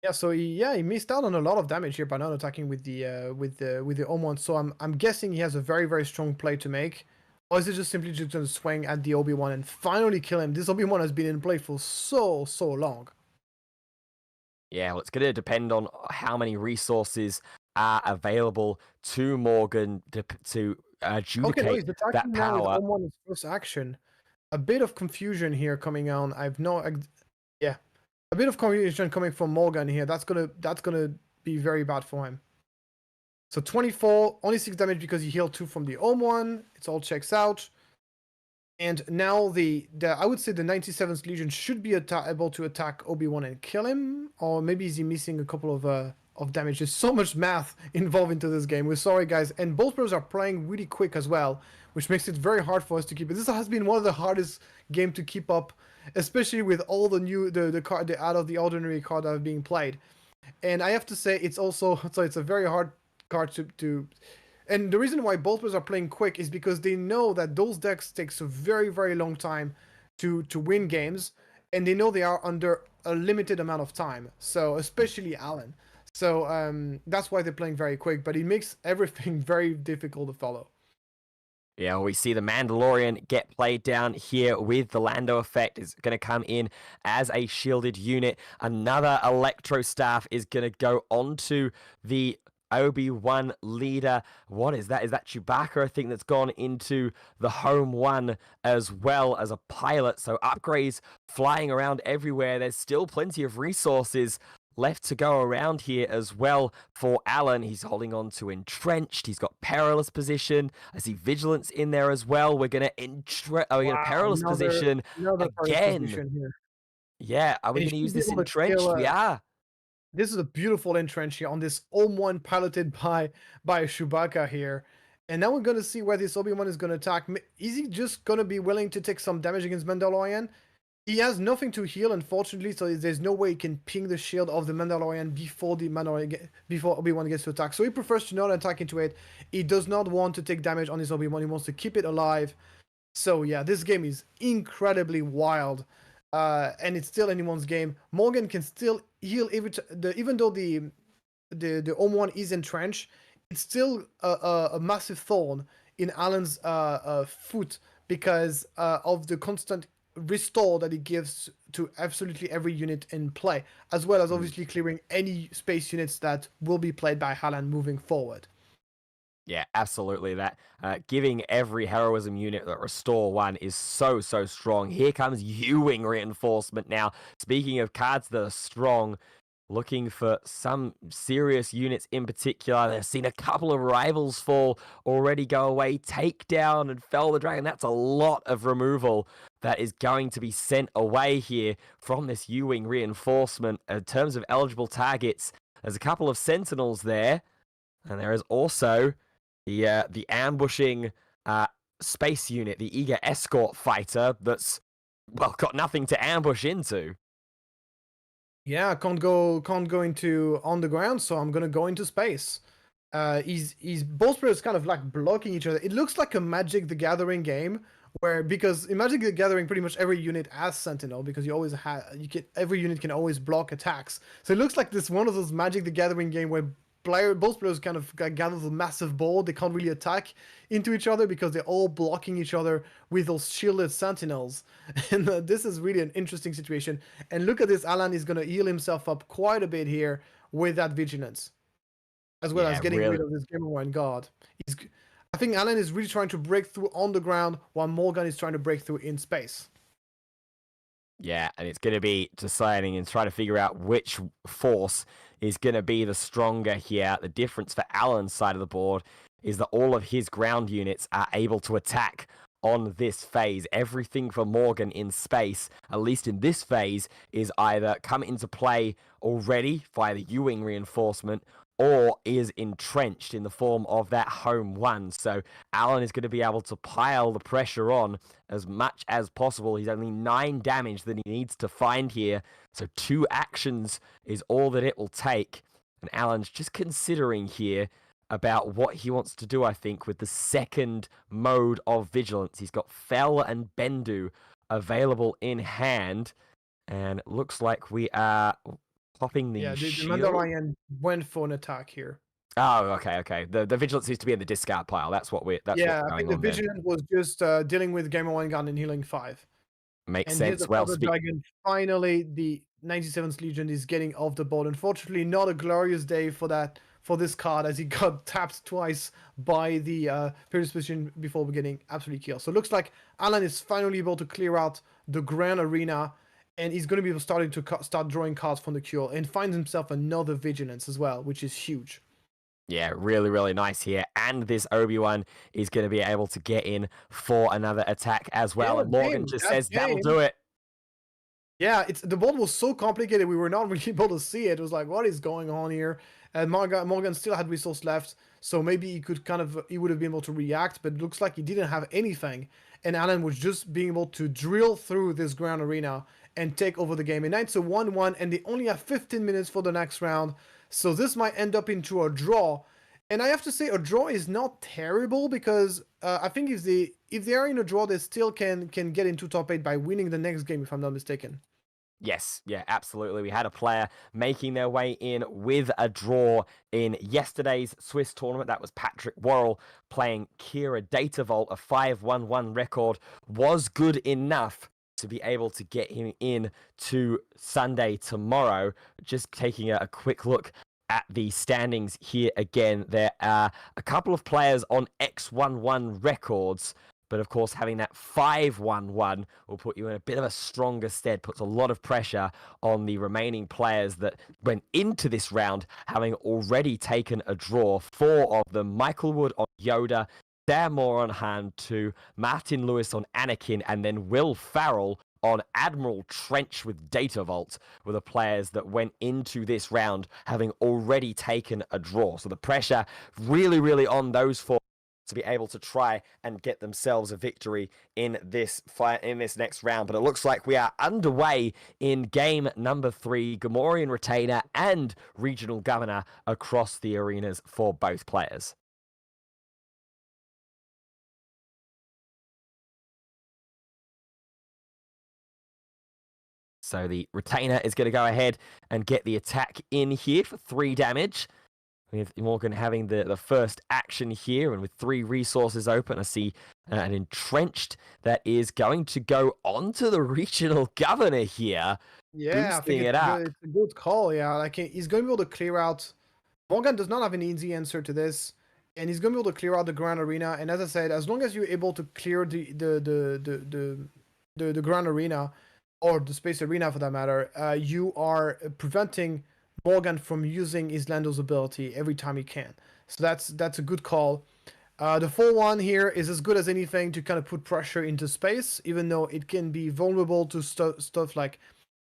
Yeah, so he missed out on a lot of damage here by not attacking with the Obi-Wan. So I'm guessing he has a very strong play to make, or is it just simply just going to swing at the Obi-Wan and finally kill him? This Obi-Wan has been in play for so long. Yeah, well, it's going to depend on how many resources are available to Morgan to adjudicate that power. Now with Obi-Wan's first action. A bit of confusion here coming on. A bit of confusion coming from Morgan here. That's gonna be very bad for him. So 24, only 6 damage because he healed 2 from the Obi-Wan. It all checks out. And now I would say the 97th Legion should be able to attack Obi-Wan and kill him, or maybe is he missing a couple of of damage. There's so much math involved into this game. We're sorry, guys. And both players are playing really quick as well, which makes it very hard for us to keep it. This has been one of the hardest game to keep up, especially with all the new the out of the ordinary card that are being played. And I have to say, it's also it's a very hard card to. And the reason why both players are playing quick is because they know that those decks takes a very, very long time to win games, and they know they are under a limited amount of time. So especially Alan. So that's why they're playing very quick, but it makes everything very difficult to follow. Yeah, we see the Mandalorian get played down here with the Lando effect. Is going to come in as a shielded unit. Another Electro Staff is going to go onto the Obi-Wan leader. What is that? Is that Chewbacca, I think, that's gone into the home one as well as a pilot. So upgrades flying around everywhere. There's still plenty of resources left to go around here as well for Alan. He's holding on to Entrenched. He's got Perilous Position. I see Vigilance in there as well. We're going to Perilous Position again. Yeah, are we going to use this Entrenched? We are. This is a beautiful entrench here on this Obi-Wan piloted by Chewbacca here. And now we're going to see where this Obi-Wan is going to attack. Is he just going to be willing to take some damage against Mandalorian? He has nothing to heal, unfortunately, so there's no way he can ping the shield of the Mandalorian before Obi-Wan gets to attack. So he prefers to not attack into it. He does not want to take damage on his Obi-Wan. He wants to keep it alive. So yeah, this game is incredibly wild. And it's still anyone's game. Morgan can still heal even though the Obi-Wan is entrenched. It's still a massive thorn in Alan's foot because of the constant restore that it gives to absolutely every unit in play, as well as obviously clearing any space units that will be played by Alan moving forward. Yeah, absolutely. That giving every heroism unit that restore one is so strong. Here comes Ewing reinforcement now. Speaking of cards that are strong, looking for some serious units in particular. They've seen a couple of rivals fall already go away. Takedown and Fell the Dragon. That's a lot of removal that is going to be sent away here from this Ewing reinforcement. In terms of eligible targets, there's a couple of Sentinels there. And there is also the ambushing space unit, the eager escort fighter that's, well, got nothing to ambush into. Yeah, can't go into on the ground, so I'm gonna go into space. He's both players kind of like blocking each other. It looks like a Magic the Gathering game because in Magic the Gathering, pretty much every unit has Sentinel because every unit can always block attacks. So it looks like this one of those Magic the Gathering game where both players kind of gather the massive board. They can't really attack into each other because they're all blocking each other with those shielded sentinels. And this is really an interesting situation. And look at this, Alan is going to heal himself up quite a bit here with that vigilance, as well as getting rid of this Game One guard. I think Alan is really trying to break through on the ground while Morgan is trying to break through in space. Yeah, and it's going to be deciding and trying to figure out which force is going to be the stronger here. The difference for Alan's side of the board is that all of his ground units are able to attack on this phase. Everything for Morgan in space, at least in this phase, is either come into play already via the Ewing reinforcement or is entrenched in the form of that home one. So Alan is going to be able to pile the pressure on as much as possible. He's only 9 damage that he needs to find here. So 2 actions is all that it will take. And Alan's just considering here about what he wants to do, I think, with the second mode of Vigilance. He's got Fell and Bendu available in hand. And it looks like we are popping the shield. The Mandalorian went for an attack here. Oh, okay. The Vigilance needs to be in the discard pile. That's what we're. That's I think the Vigilance was just dealing with Game One gun and healing 5. Makes sense. Well, Dragon. Finally, the 97th Legion is getting off the board. Unfortunately, not a glorious day for this card, as he got tapped twice by the previous position before beginning absolutely killed. So it looks like Alan is finally able to clear out the Grand Arena, and he's going to be starting to start drawing cards from the queue and finds himself another Vigilance as well, which is huge. Yeah, really nice here. And this Obi-Wan is going to be able to get in for another attack as well. And Morgan just says, that'll do it. Yeah, the board was so complicated we were not really able to see it. It was like, what is going on here? And Morgan still had resource left, so maybe he would have been able to react, but it looks like he didn't have anything. And Alan was just being able to drill through this ground arena and take over the game. And now it's a 1-1, and they only have 15 minutes for the next round, so this might end up into a draw. And I have to say, a draw is not terrible because I think if they are in a draw, they still can get into top 8 by winning the next game, if I'm not mistaken. Yes, yeah, absolutely. We had a player making their way in with a draw in yesterday's Swiss tournament. That was Patrick Worrell playing Kira Datavolt. A 5-1-1 record was good enough to be able to get him in to Sunday tomorrow. Just taking a quick look at the standings here again. There are a couple of players on X11 records. But of course, having that 5-1-1 will put you in a bit of a stronger stead, puts a lot of pressure on the remaining players that went into this round, having already taken a draw. 4 of them: Michael Wood on Yoda, Sam Moore on Han 2, Martin Lewis on Anakin, and then Will Farrell on Admiral Trench with Datavolt were the players that went into this round having already taken a draw. So the pressure really, really on those 4 to be able to try and get themselves a victory in this fight, in this next round. But it looks like we are underway in game number 3. Gamorrean Retainer and Regional Governor across the arenas for both players. So the Retainer is going to go ahead and get the attack in here for 3 damage. With Morgan having the first action here, and with 3 resources open, I see an entrenched that is going to go onto the regional governor here. Yeah, I think it's a good call. Yeah, like he's going to be able to clear out. Morgan does not have an easy answer to this, and he's going to be able to clear out the Grand Arena. And as I said, as long as you're able to clear the Grand Arena, or the Space Arena for that matter, you are preventing Morgan from using his Lando's ability every time he can. So that's a good call. The 4-1 here is as good as anything to kind of put pressure into space, even though it can be vulnerable to stuff like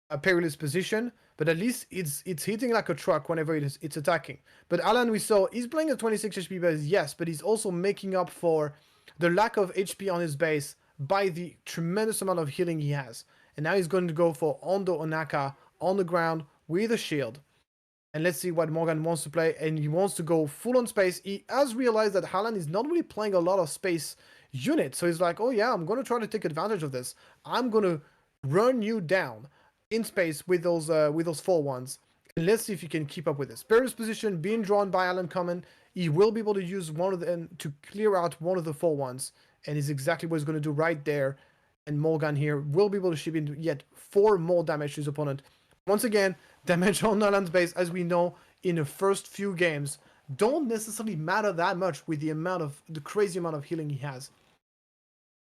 a perilous position, but at least it's hitting like a truck whenever it's attacking. But Alan, we saw, he's playing a 26 HP base, yes, but he's also making up for the lack of HP on his base by the tremendous amount of healing he has. And now he's going to go for Ondo Onaka on the ground with a shield. And let's see what Morgan wants to play. And he wants to go full on space. He has realized that Alan is not really playing a lot of space units. So he's like, oh yeah, I'm going to try to take advantage of this. I'm going to run you down in space with those 4-1s. And let's see if he can keep up with this. Perilous position being drawn by Alan Common. He will be able to use one of them to clear out one of the 4-1s. And is exactly what he's going to do right there. And Morgan here will be able to ship in yet 4 more damage to his opponent. Once again, damage on Alan's base, as we know in the first few games, don't necessarily matter that much with the crazy amount of healing he has.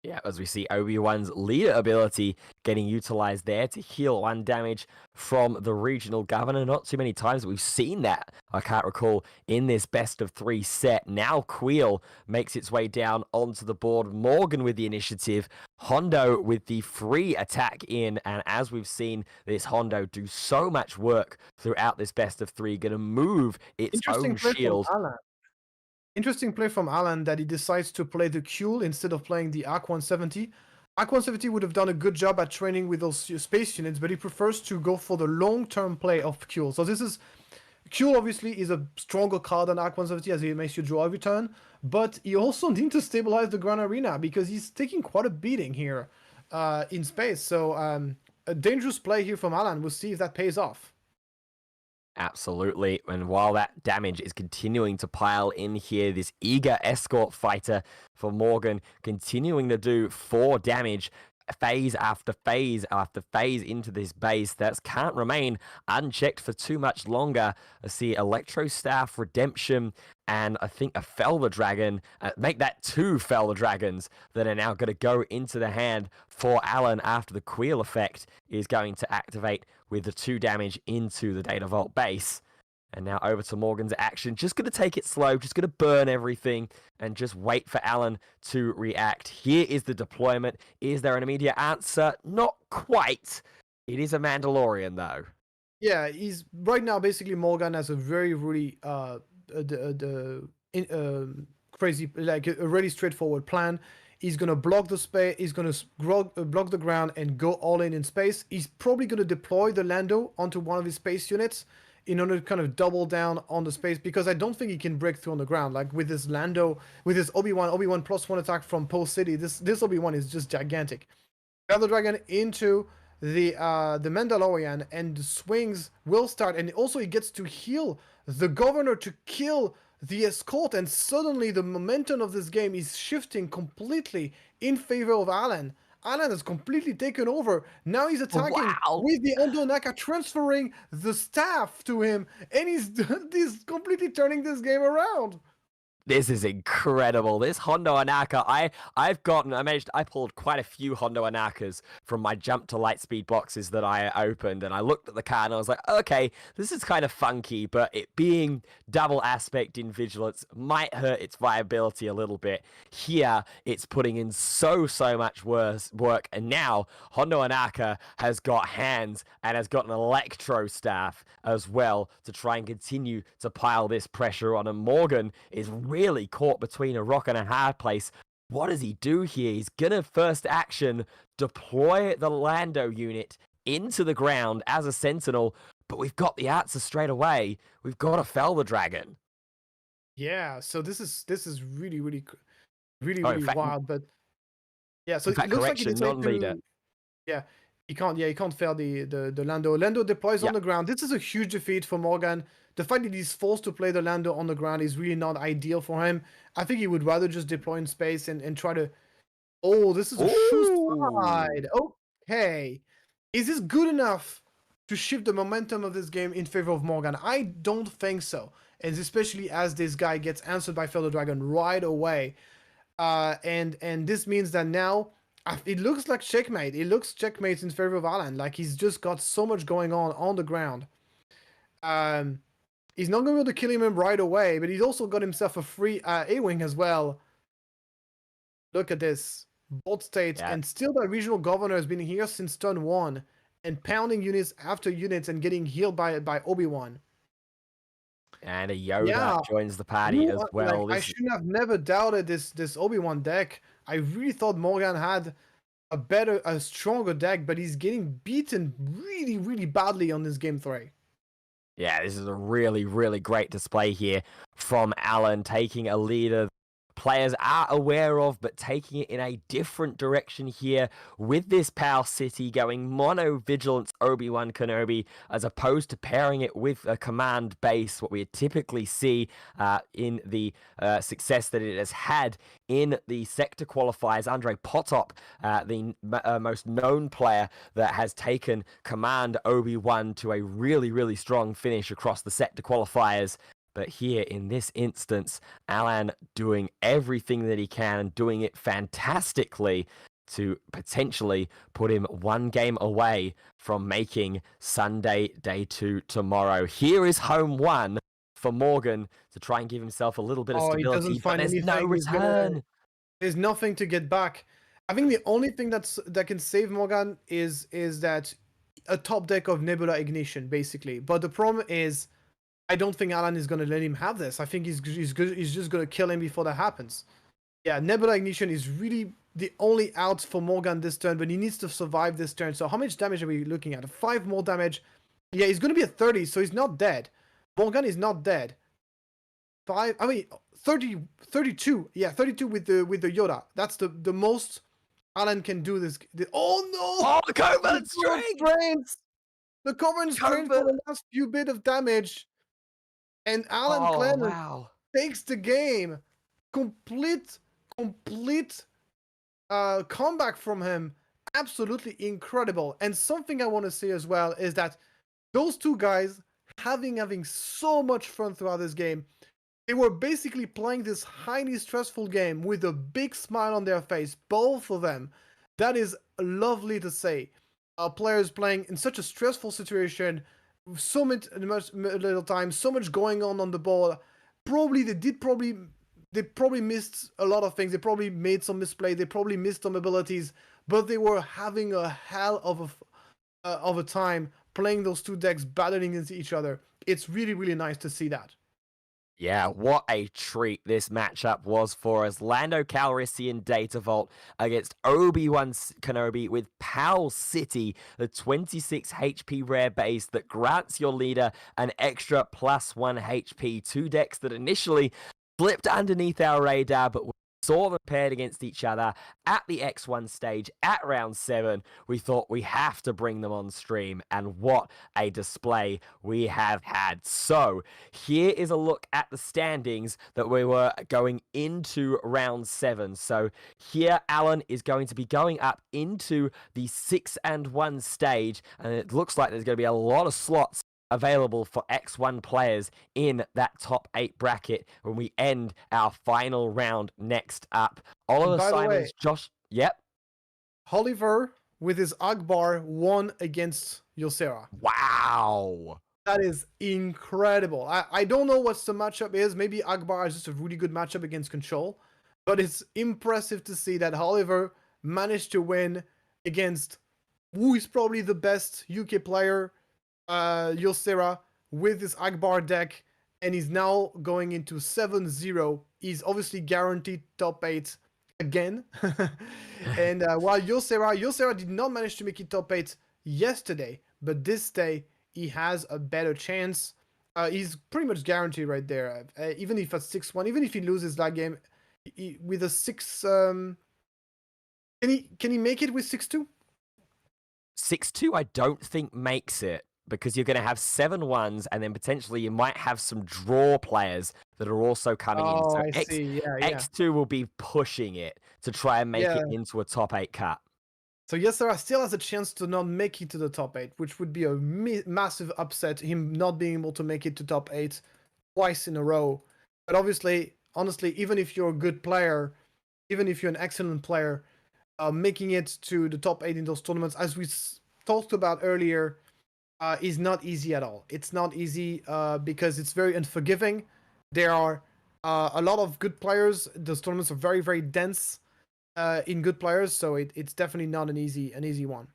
Yeah, as we see Obi-Wan's leader ability getting utilized there to heal 1 damage from the regional governor. Not too many times we've seen that, I can't recall, in this best of 3 set. Now Queel makes its way down onto the board. Morgan with the initiative. Hondo with the free attack in. And as we've seen this Hondo do so much work throughout this best of 3, going to move its own shield. Interesting play from Alan that he decides to play the Kuel instead of playing the Arc 170. Arc 170 would have done a good job at training with those space units, but he prefers to go for the long-term play of Kuel. So Kuel obviously is a stronger card than Arc 170 as he makes you draw every turn, but he also needs to stabilize the Grand Arena because he's taking quite a beating here in space. So a dangerous play here from Alan. We'll see if that pays off. Absolutely. And while that damage is continuing to pile in here, this eager escort fighter for Morgan continuing to do 4 damage phase after phase after phase into this base. That can't remain unchecked for too much longer. I see Electro Staff, Redemption, and I think a Felder Dragon. Make that 2 Felder Dragons that are now going to go into the hand for Alan after the Queel effect is going to activate with the 2 damage into the Data Vault base. And now over to Morgan's action. Just going to take it slow, just going to burn everything and just wait for Alan to react. Here is the deployment. Is there an immediate answer? Not quite. It is a Mandalorian, though. Yeah, he's right now basically Morgan has a very really crazy, like a really straightforward plan. He's gonna block the space. He's gonna block the ground and go all in space. He's probably gonna deploy the Lando onto one of his space units in order to kind of double down on the space, because I don't think he can break through on the ground. Like with his Lando, with his Obi-Wan +1 attack from Post City. This Obi-Wan is just gigantic. Grab the dragon into the Mandalorian, and the swings will start, and also he gets to heal the governor to kill the escort, and suddenly the momentum of this game is shifting completely in favor of Alan. Alan has completely taken over. Now he's attacking with the Hondo Ohnaka, transferring the staff to him, and he's completely turning this game around. This is incredible. This Hondo Ohnaka, I pulled quite a few Hondo Ohnakas from my jump to lightspeed boxes that I opened, and I looked at the card and I was like, okay, this is kind of funky, but it being double aspect in vigilance might hurt its viability a little bit. Here, it's putting in so much worse work, and now Hondo Ohnaka has got hands and has got an electro staff as well to try and continue to pile this pressure on, and Morgan is really caught between a rock and a hard place. What does he do here? He's gonna first action deploy the Lando unit into the ground as a sentinel, but we've got the answer straight away. We've got to fell the dragon. Yeah, so this is really fact, wild, but yeah, so in fact, it looks like he correction, decided non-leader. to, yeah, he can't fail the Lando. Lando deploys on the ground. This is a huge defeat for Morgan. The fact that he's forced to play the Lando on the ground is really not ideal for him. I think he would rather just deploy in space and try to... Oh, this is a shoe slide. Okay. Is this good enough to shift the momentum of this game in favor of Morgan? I don't think so. And especially as this guy gets answered by Fellow Dragon right away. And this means that now it looks like checkmate. It looks checkmate in favor of Alan. Like he's just got so much going on the ground. He's not going to be able to kill him right away, but he's also got himself a free A-Wing as well. Look at this. Both states, and still the regional governor has been here since turn 1 and pounding units after units and getting healed by Obi-Wan. And a Yoda joins the party as well. Like, I shouldn't have never doubted this Obi-Wan deck. I really thought Morgan had a stronger deck, but he's getting beaten really badly on this game 3. Yeah, this is a really great display here from Alan, taking a leader players are aware of, but taking it in a different direction here with this Pal City going mono vigilance Obi-Wan Kenobi, as opposed to pairing it with a command base, what we typically see in the success that it has had in the sector qualifiers. Andre Potop, the most known player that has taken command Obi-Wan to a really strong finish across the sector qualifiers. But here, in this instance, Alan doing everything that he can, doing it fantastically to potentially put him one game away from making Sunday Day 2 tomorrow. Here is home 1 for Morgan to try and give himself a little bit of stability, but there's no return. There's nothing to get back. I think the only thing that can save Morgan is that a top deck of Nebula Ignition, basically. But the problem is, I don't think Alan is going to let him have this. I think he's just going to kill him before that happens. Yeah, Nebula Ignition is really the only out for Morgan this turn, but he needs to survive this turn. So how much damage are we looking at? 5 more damage. Yeah, he's going to be at 30, so he's not dead. Morgan is not dead. 32. Yeah, 32 with the Yoda. That's the most Alan can do this. Oh no! Oh, the Covenant Strength! The Covenant Strength for the last few bit of damage. And Alan Clement takes the game. Complete comeback from him. Absolutely incredible. And something I want to say as well is that those two guys having so much fun throughout this game. They were basically playing this highly stressful game with a big smile on their face, both of them. That is lovely to say. Players playing in such a stressful situation, so much little time, so much going on the board. They probably missed a lot of things. They probably made some misplay. They probably missed some abilities, but they were having a hell of of a time playing those two decks battling against each other. It's really, really nice to see that. Yeah, what a treat this matchup was for us. Lando Calrissian Data Vault against Obi-Wan Kenobi with Pal City, the 26 HP rare base that grants your leader an extra +1 HP. Two decks that initially slipped underneath our radar, but we saw them paired against each other at the X1 stage at round 7. We thought we have to bring them on stream, and what a display we have had. So here is a look at the standings that we were going into round 7. So here Alan is going to be going up into the 6-1 stage, and it looks like there's going to be a lot of slots available for X1 players in that top 8 bracket when we end our final round next up. Oliver Simons, Josh, yep. Oliver with his Akbar won against Ysera. Wow. That is incredible. I don't know what the matchup is. Maybe Akbar is just a really good matchup against Control, but it's impressive to see that Oliver managed to win against who is probably the best UK player, Ysera, with his Akbar deck, and he's now going into 7-0. He's obviously guaranteed top 8 again. And while Ysera did not manage to make it top 8 yesterday, but this day he has a better chance. He's pretty much guaranteed right there. Even if at 6-1, even if he loses that game, with a 6, can he make it with 6-2? 6-2, I don't think makes it, because you're going to have 7 1s, and then potentially you might have some draw players that are also coming in. So I see. Yeah, X2 will be pushing it to try and make it into a top 8 cut. So Ysera still has a chance to not make it to the top 8, which would be a massive upset, him not being able to make it to top 8 twice in a row. But obviously, honestly, even if you're a good player, even if you're an excellent player, making it to the top 8 in those tournaments, as we talked about earlier, is not easy at all. It's not easy because it's very unforgiving. There are a lot of good players. Those tournaments are very, very dense in good players, so it's definitely not an easy one.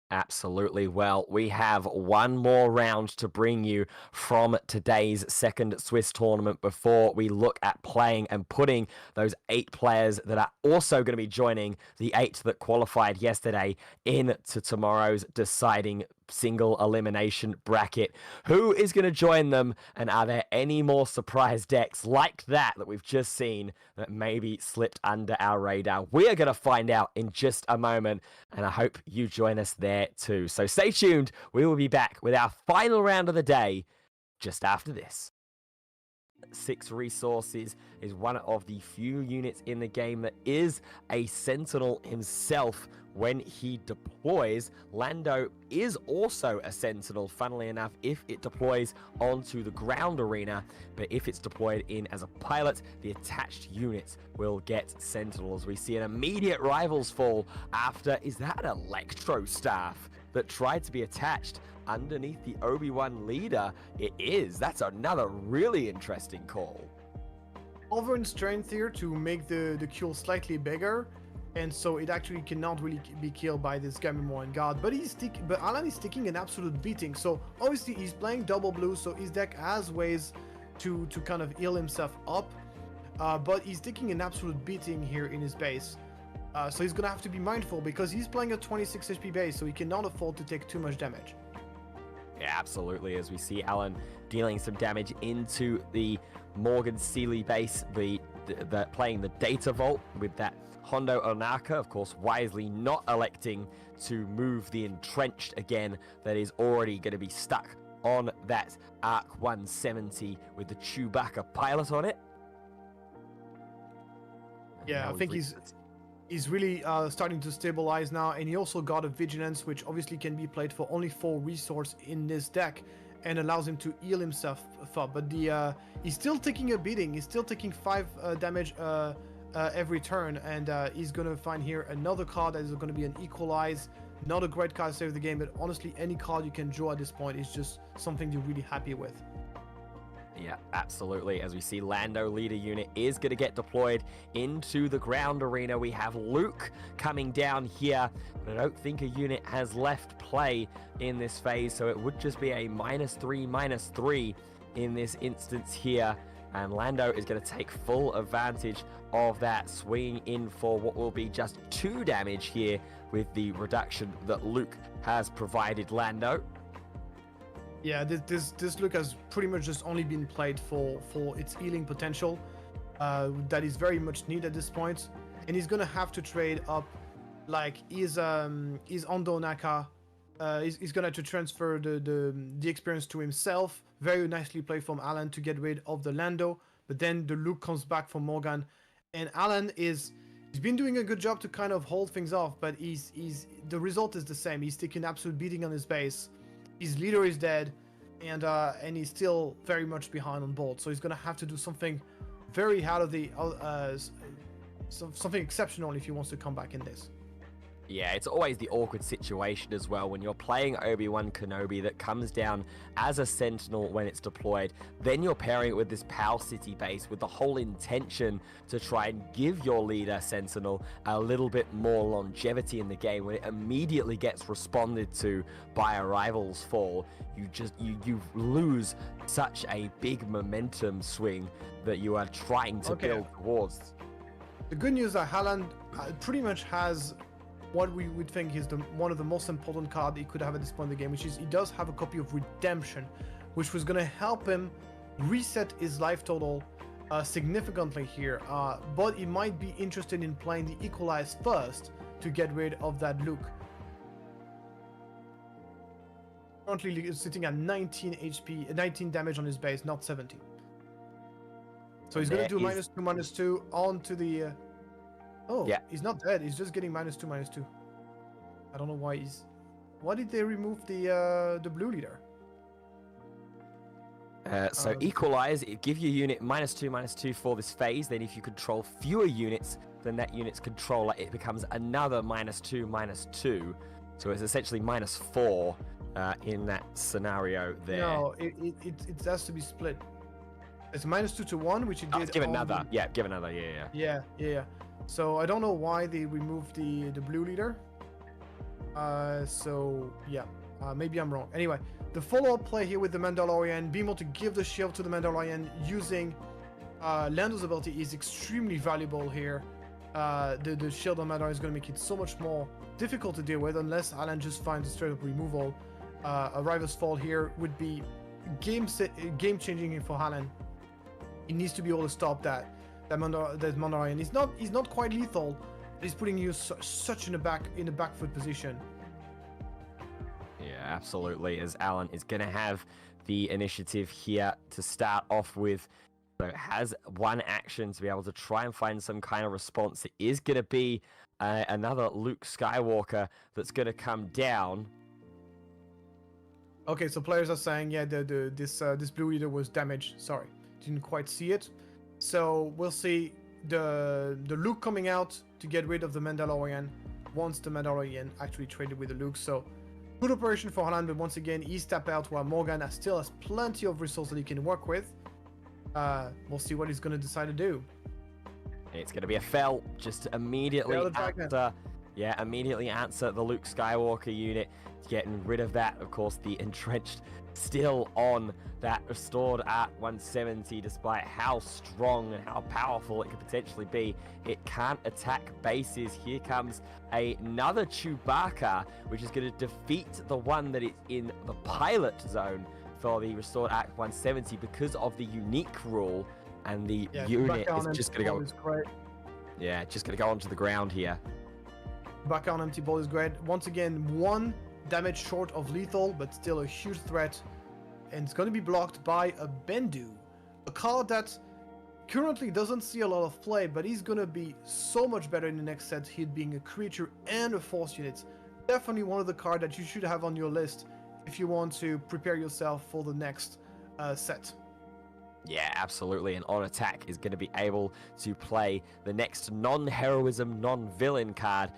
Absolutely. Well, we have one more round to bring you from today's second Swiss tournament before we look at playing and putting those 8 players that are also going to be joining the 8 that qualified yesterday into tomorrow's deciding single elimination bracket. Who is going to join them, and are there any more surprise decks like that we've just seen that maybe slipped under our radar? We are going to find out in just a moment, and I hope you join us there too. So stay tuned. We will be back with our final round of the day just after this. 6 resources is one of the few units in the game that is a sentinel himself when he deploys. Lando is also a sentinel, funnily enough, if it deploys onto the ground arena, but if it's deployed in as a pilot, the attached units will get sentinels. We see an immediate rivals fall after, is that an electro staff that tried to be attached underneath the Obi-Wan leader? It is. That's another really interesting call. Over in strength here to make the kill slightly bigger, and so it actually cannot really be killed by this Gamemore God. But Alan is taking an absolute beating. So obviously he's playing double blue, so his deck has ways to kind of heal himself up. But he's taking an absolute beating here in his base. So he's gonna have to be mindful because he's playing a 26 HP base, so he cannot afford to take too much damage. Yeah, absolutely. As we see Alan dealing some damage into the Morgan Sealy base, playing the Data Vault with that Hondo Onaka, of course, wisely not electing to move the Entrenched again that is already going to be stuck on that Arc 170 with the Chewbacca pilot on it. Yeah, I think he's really starting to stabilize now, and he also got a Vigilance, which obviously can be played for only 4 resource in this deck and allows him to heal himself up. But he's still taking a beating. He's still taking 5 damage every turn, and he's gonna find here another card that is going to be an Equalize. Not a great card to save the game, but honestly any card you can draw at this point is just something you're really happy with. Yeah, absolutely. As we see, Lando leader unit is going to get deployed into the ground arena. We have Luke coming down here, but I don't think a unit has left play in this phase, so it would just be a -3/-3 in this instance here. And Lando is going to take full advantage of that, swinging in for what will be just 2 damage here with the reduction that Luke has provided Lando. Yeah, this look has pretty much just only been played for its healing potential. That is very much needed at this point, and he's gonna have to trade up. Like he's Ondo Naka. He's gonna have to transfer the experience to himself. Very nicely played from Alan to get rid of the Lando, but then the Luke comes back from Morgan, and Alan he's been doing a good job to kind of hold things off, but the result is the same. He's taking absolute beating on his base. His leader is dead, and he's still very much behind on board. So he's gonna have to do something very out of the something exceptional if he wants to come back in this. Yeah, it's always the awkward situation as well when you're playing Obi-Wan Kenobi that comes down as a Sentinel when it's deployed. Then you're pairing it with this Pal City base with the whole intention to try and give your leader Sentinel a little bit more longevity in the game. When it immediately gets responded to by a rival's fall, you lose such a big momentum swing that you are trying to build towards. The good news is that Haaland pretty much has what we would think is one of the most important cards he could have at this point in the game, which is he does have a copy of Redemption, which was going to help him reset his life total significantly here. But he might be interested in playing the Equalize first to get rid of that Luke. Currently he's sitting at 19 HP, 19 damage on his base, not 70. So he's going to do -2/-2 onto the... Oh, yeah. He's not dead. He's just getting -2/-2. I don't know why he's... Why did they remove the blue leader? So Equalize, it gives your unit -2/-2 for this phase. Then if you control fewer units than that unit's controller, it becomes another -2/-2. So it's essentially -4 in that scenario there. No, it has to be split. It's -2 to 1, which it did. Give another. Yeah, give another. Yeah. So I don't know why they removed the blue leader. So yeah, maybe I'm wrong. Anyway, the follow-up play here with the Mandalorian, being able to give the shield to the Mandalorian using Lando's ability is extremely valuable here. The shield on Mandalorian is going to make it so much more difficult to deal with unless Alan just finds a straight-up removal. A Rival's Fall here would be game-changing for Alan. He needs to be able to stop that Mandalorian. He's not quite lethal, but he's putting you such in a back foot position. Yeah, absolutely. As Alan is going to have the initiative here to start off with. So it has one action to be able to try and find some kind of response. It is going to be another Luke Skywalker that's going to come down. Okay, so players are saying, yeah, this blue leader was damaged. Sorry, didn't quite see it. So we'll see the Luke coming out to get rid of the Mandalorian once the Mandalorian actually traded with the Luke. So good operation for Haaland, but once again, he's tapped out while Morgan still has plenty of resources that he can work with. We'll see what he's going to decide to do. It's going to be a fell just immediately answer the Luke Skywalker unit, getting rid of that. Of course, the entrenched still on that restored at 170, despite how strong and how powerful it could potentially be. It can't attack bases. Here comes another Chewbacca, which is going to defeat the one that is in the pilot zone for the restored at 170 because of the unique rule, and the unit is just going to go. Yeah, just going to go onto the ground here. Back on empty ball is great. Once again, 1 damage short of lethal, but still a huge threat. And it's going to be blocked by a Bendu, a card that currently doesn't see a lot of play, but he's going to be so much better in the next set, he being a creature and a force unit. Definitely one of the cards that you should have on your list if you want to prepare yourself for the next set. Yeah, absolutely. And on attack is going to be able to play the next non-heroism, non-villain card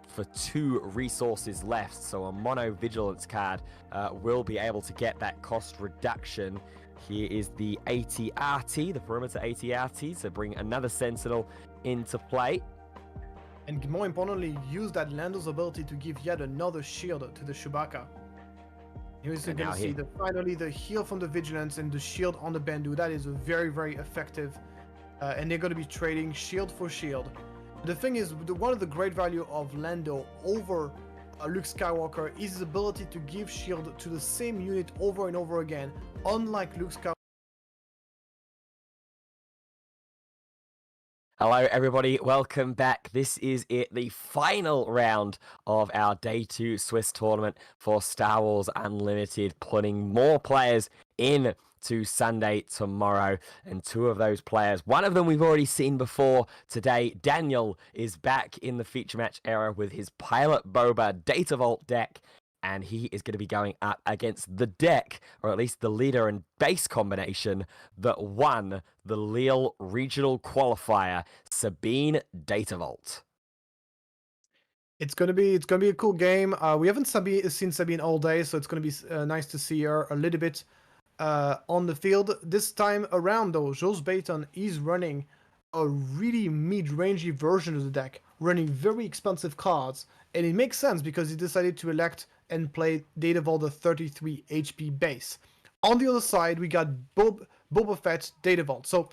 for 2 resources left. So a mono vigilance card will be able to get that cost reduction Here is the ATRT, the perimeter ATRT, to bring another Sentinel into play. And more importantly, use that Lando's ability to give yet another shield to the Chewbacca. Here is going to see finally the heal from the Vigilance and the shield on the Bendu. That is very, very effective. And they're going to be trading shield for shield. The thing is, one of the great value of Lando over Luke Skywalker is his ability to give shield to the same unit over and over again, unlike Luke Skywalker. Hello everybody, welcome back. This is it, the final round of our Day 2 Swiss tournament for Star Wars Unlimited, putting more players in to Sunday tomorrow, and two of those players, one of them we've already seen before today. Daniel is back in the feature match era with his Pilot Boba Data Vault deck, and he is going to be going up against the deck, or at least the leader and base combination that won the Lille Regional Qualifier, Sabine Data Vault. It's gonna be a cool game. We haven't seen Sabine all day, so it's gonna be nice to see her a little bit on the field. This time around, though, Jos Bayton is running a really mid-rangey version of the deck, running very expensive cards, and it makes sense because he decided to elect and play Data Vault the 33 HP base. On the other side, we got Boba Fett Data Vault. So,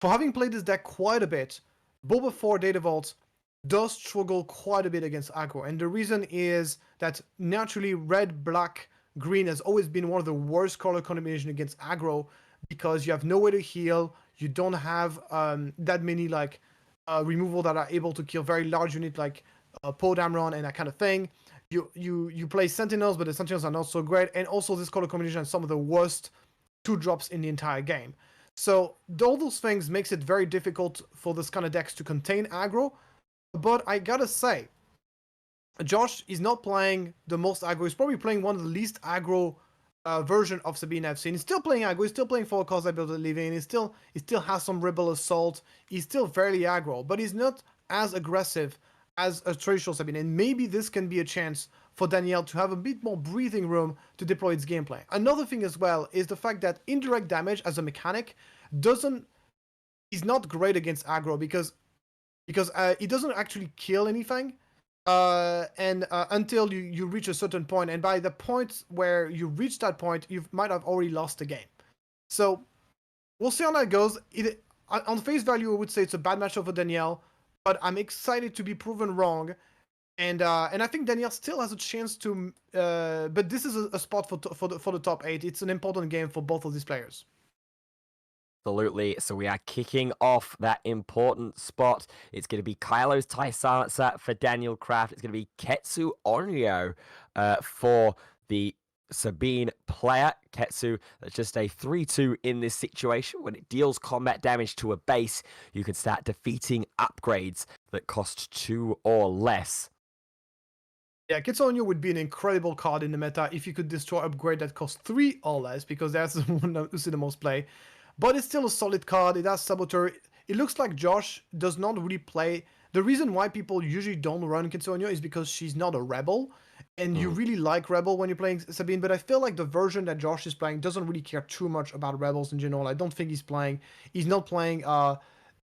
for having played this deck quite a bit, Boba 4 Data Vault does struggle quite a bit against aggro, and the reason is that naturally red, black, green has always been one of the worst color combination against aggro because you have nowhere to heal, you don't have that many like removal that are able to kill very large unit like Poe Dameron and that kind of thing. You play Sentinels, but the Sentinels are not so great, and also this color combination has some of the worst 2-drops in the entire game. So all those things makes it very difficult for this kind of decks to contain aggro, but I gotta say, Josh is not playing the most aggro. He's probably playing one of the least aggro version of Sabine I've seen. He's still playing aggro. He's still playing 4 cards I built at Living. He still has some Rebel Assault. He's still fairly aggro, but he's not as aggressive as a traditional Sabine. And maybe this can be a chance for Danielle to have a bit more breathing room to deploy its gameplay. Another thing as well is the fact that indirect damage as a mechanic is not great against aggro because it doesn't actually kill anything. Until you reach a certain point, and by the point where you reach that point, you might have already lost the game. So we'll see how that goes. On face value, I would say it's a bad matchup for Danielle, but I'm excited to be proven wrong, and I think Danielle still has a chance to. But this is a spot for the top 8. It's an important game for both of these players. Absolutely. So we are kicking off that important spot. It's going to be Kylo's Tai Sansa for Daniel Kraft. It's going to be Ketsu Onryo for the Sabine player. Ketsu, that's just a 3-2 in this situation. When it deals combat damage to a base, you can start defeating upgrades that cost 2 or less. Yeah, Ketsu Onryo would be an incredible card in the meta if you could destroy upgrade that costs 3 or less, because that's the one that you see the most play. But it's still a solid card. It has Saboteur. It looks like Josh does not really play. The reason why people usually don't run Ketsu Onryo is because she's not a Rebel. And you really like Rebel when you're playing Sabine. But I feel like the version that Josh is playing doesn't really care too much about Rebels in general. I don't think he's not playing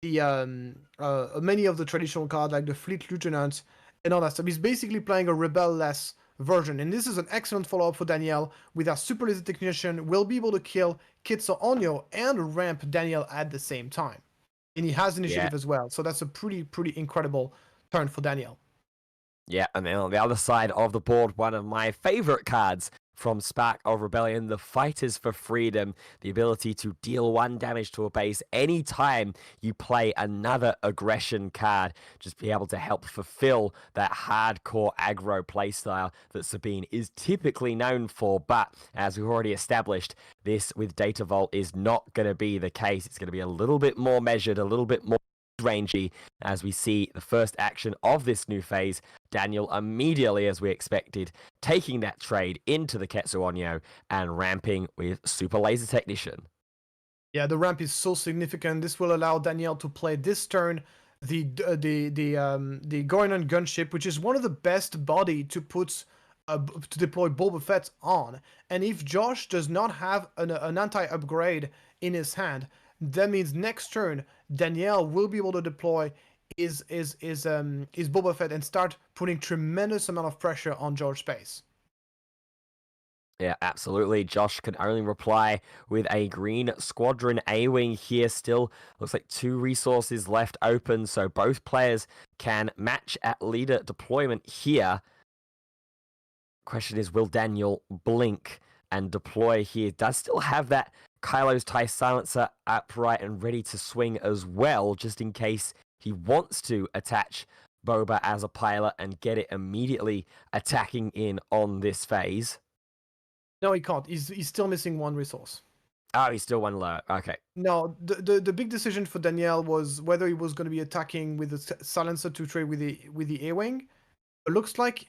many of the traditional cards like the Fleet Lieutenant and all that stuff. He's basically playing a Rebel-less version, and this is an excellent follow-up for Danielle. With our Super Laser Technician, we'll be able to kill Ketsu Onryo and ramp Danielle at the same time, and he has initiative as well, so that's a pretty incredible turn for Danielle. Yeah, and then on the other side of the board, one of my favorite cards from Spark of Rebellion, the Fighters for Freedom, the ability to deal 1 damage to a base anytime you play another aggression card, just be able to help fulfill that hardcore aggro playstyle that Sabine is typically known for. But as we've already established, this with Data Vault is not going to be the case. It's going to be a little bit more measured, a little bit more rangey as we see the first action of this new phase. Daniel immediately, as we expected, taking that trade into the Ketsu Onryo and ramping with Super Laser Technician. Yeah, the ramp is so significant. This will allow Danielle to play this turn the Goinon gunship, which is one of the best body to put to deploy Boba Fett on. And if Josh does not have an anti-upgrade in his hand, that means next turn Danielle will be able to deploy his Boba Fett and start putting tremendous amount of pressure on George Space. Yeah, absolutely. Josh can only reply with a green squadron A-wing here. Still looks like 2 resources left open, so both players can match at leader deployment here. Question is, will Daniel blink and deploy here? Does still have that Kylo's TIE silencer upright and ready to swing as well, just in case he wants to attach Boba as a pilot and get it immediately attacking in on this phase. No, he can't. He's still missing 1 resource. Oh, he's still 1 low. Okay. No, the big decision for Danielle was whether he was going to be attacking with the silencer to trade with the A-wing. It looks like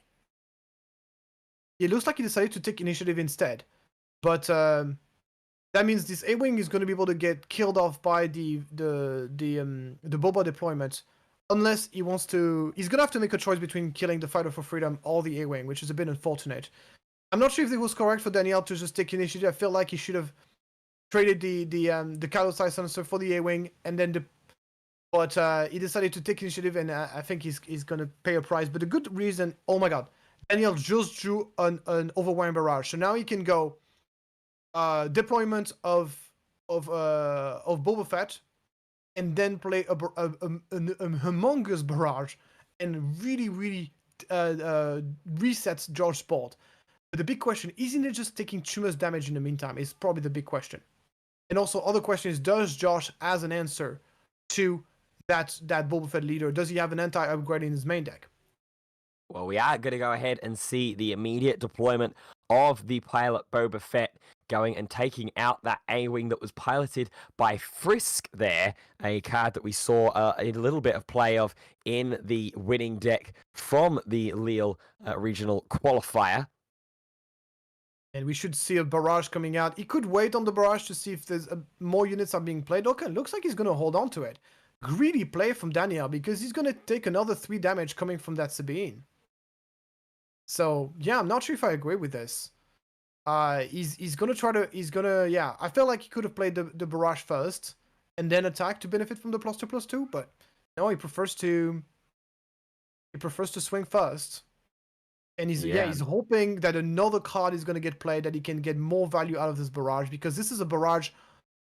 he decided to take initiative instead. But that means this A-wing is going to be able to get killed off by the Boba deployment, unless he wants to. He's gonna have to make a choice between killing the Fighter for Freedom or the A-wing, which is a bit unfortunate. I'm not sure if it was correct for Danielle to just take initiative. I feel like he should have traded the Kylo silencer for the A-wing, and then but he decided to take initiative, and I think he's gonna pay a price. But the good reason, oh my god, Danielle just drew an overwhelming barrage, so now he can go deployment of Boba Fett, and then play a humongous barrage, and really resets George's board. But the big question, isn't it just taking too much damage in the meantime, is probably the big question. And also, other question is, does Josh has an answer to that Boba Fett leader? Does he have an anti-upgrade in his main deck? Well, we are going to go ahead and see the immediate deployment of the pilot Boba Fett going and taking out that A-wing that was piloted by Frisk there, a card that we saw a little bit of play of in the winning deck from the Lille regional qualifier. And we should see a barrage coming out. He could wait on the barrage to see if there's more units are being played. Okay, looks like he's going to hold on to it. Greedy play from Daniel, because he's going to take another 3 damage coming from that Sabine. So, yeah, I'm not sure if I agree with this. He's going to try to... yeah, I feel like he could have played the barrage first and then attack to benefit from the +2/+2, but no, he prefers to swing first. And he's hoping that another card is going to get played, that he can get more value out of this barrage, because this is a barrage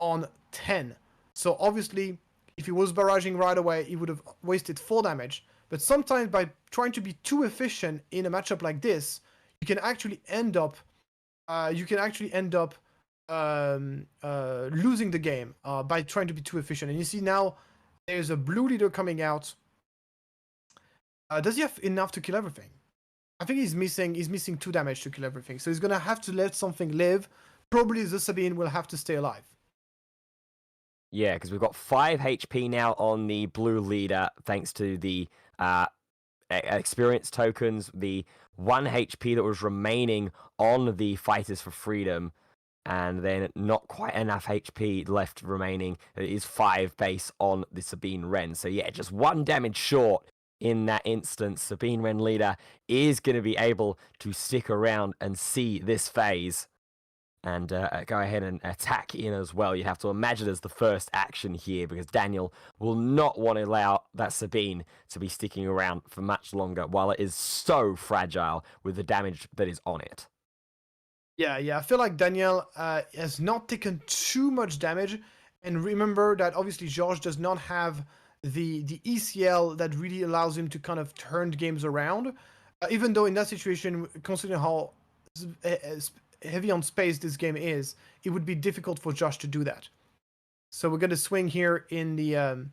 on 10. So obviously, if he was barraging right away, he would have wasted 4 damage. But sometimes by trying to be too efficient in a matchup like this, you can actually end up losing the game by trying to be too efficient. And you see now there's a blue leader coming out. Does he have enough to kill everything? I think he's missing 2 damage to kill everything. So he's gonna have to let something live. Probably the Sabine will have to stay alive. Yeah, because we've got 5 HP now on the blue leader, thanks to the experience tokens, the 1 HP that was remaining on the Fighters for Freedom, and then not quite enough HP left remaining. It is 5 base on the Sabine Wren. So yeah, just 1 damage short in that instance. Sabine Wren leader is going to be able to stick around and see this phase and go ahead and attack in as well. You have to imagine as the first action here, because Daniel will not want to allow that Sabine to be sticking around for much longer while it is so fragile with the damage that is on it. Yeah, I feel like Daniel has not taken too much damage. And remember that obviously George does not have the ECL that really allows him to kind of turn games around. Even though in that situation, considering how heavy on space this game is, it would be difficult for Josh to do that. So we're going to swing here in the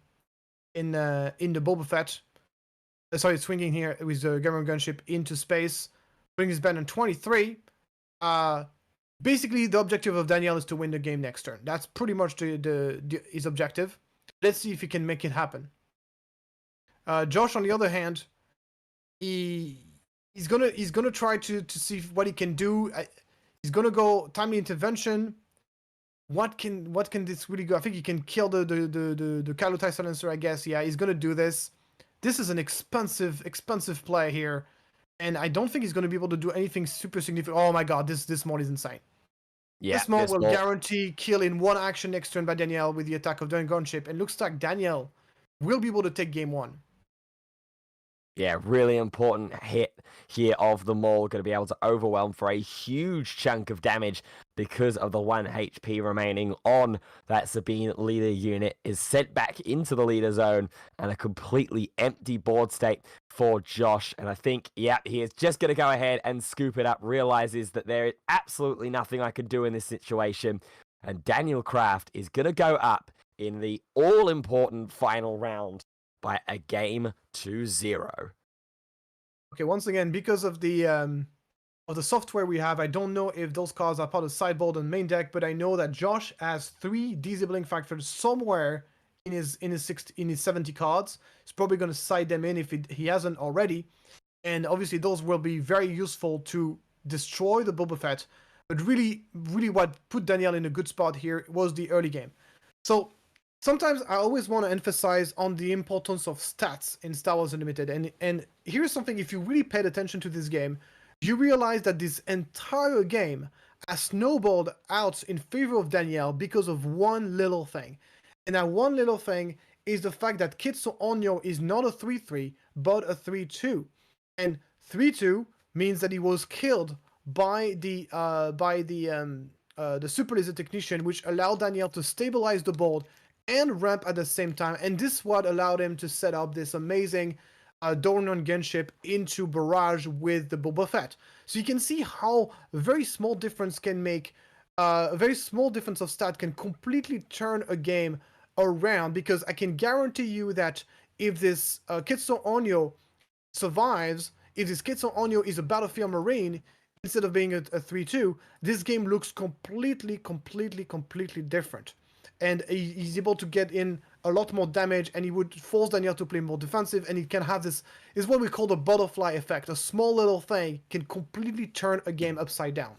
Boba Fett. Swinging here with the Gamer gunship into space. Bring his band on 23. Basically, the objective of Daniel is to win the game next turn. That's pretty much his objective. Let's see if he can make it happen. Josh, on the other hand, he's gonna try to see what he can do. He's gonna go timely intervention. What can this really go? I think he can kill the Kylo TIE silencer, I guess. Yeah, he's gonna do this. This is an expensive play here. and I don't think he's going to be able to do anything super significant. Oh my god, this mod is insane. Yeah, This mod this will will guarantee kill in one action next turn by Danielle with the attack of the gunship, and looks like Danielle will be able to take game 1. Yeah, really important hit here of the Maul. Going to be able to overwhelm for a huge chunk of damage because of the 1 HP remaining on that Sabine leader unit. Is sent back into the leader zone and a completely empty board state for Josh. And I think, yeah, he is just going to go ahead and scoop it up. Realizes that there is absolutely nothing I can do in this situation. And Daniel Kraft is going to go up in the all-important final round by a game 2-0. Okay, once again, because of the software we have, I don't know if those cards are part of sideboard and main deck, but I know that Josh has 3 disabling factors somewhere in his 70 cards. He's probably going to side them in if he hasn't already, and obviously those will be very useful to destroy the Boba Fett. But really, what put Danielle in a good spot here was the early game. So sometimes I always want to emphasize on the importance of stats in Star Wars Unlimited. And here's something, if you really paid attention to this game, you realize that this entire game has snowballed out in favor of Danielle because of one little thing. And that one little thing is the fact that Kitsu Onyo is not a 3-3, but a 3-2. And 3-2 means that he was killed by the Super Laser Technician, which allowed Danielle to stabilize the board and ramp at the same time, and this is what allowed him to set up this amazing Dornan gunship into barrage with the Boba Fett. So you can see how a very small difference can make, a very small difference of stat can completely turn a game around, because I can guarantee you that if this Kitsu Onyo survives, if this Kitsu Onyo is a Battlefield Marine, instead of being a 3-2, this game looks completely different. And he's able to get in a lot more damage, and he would force Danielle to play more defensive, and he can have this, is what we call the butterfly effect. A small little thing can completely turn a game upside down.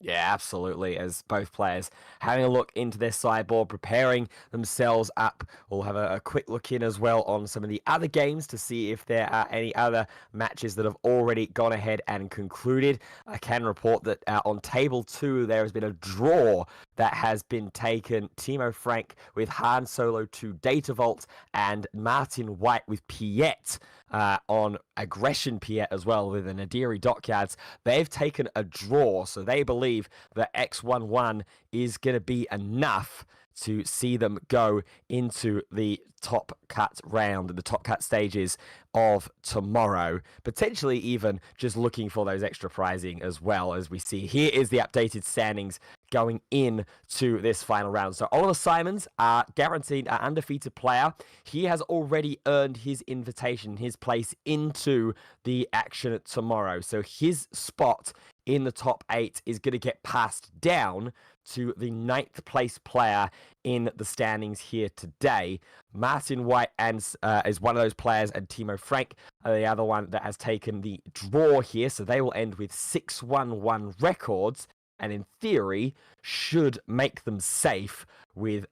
Yeah, absolutely. As both players having a look into their sideboard, preparing themselves up. We'll have a quick look in as well on some of the other games to see if there are any other matches that have already gone ahead and concluded. I can report that on table 2, there has been a draw that has been taken. Timo Frank with Han Solo 2 Data Vault, and Martin White with Piet on Aggression Piet as well with the Nadiri Dockyards. They've taken a draw, so they believe that X11 is going to be enough to see them go into the top cut round, the top cut stages of tomorrow, potentially even just looking for those extra prizing as well. As we see, here is the updated standings going in to this final round. So Oliver Simons are guaranteed an undefeated player. He has already earned his invitation, his place into the action tomorrow. So his spot in the top 8 is going to get passed down to the 9th place player in the standings here today. Martin White is one of those players, and Timo Frank are the other one that has taken the draw here. So they will end with 6-1-1 records, and in theory should make them safe with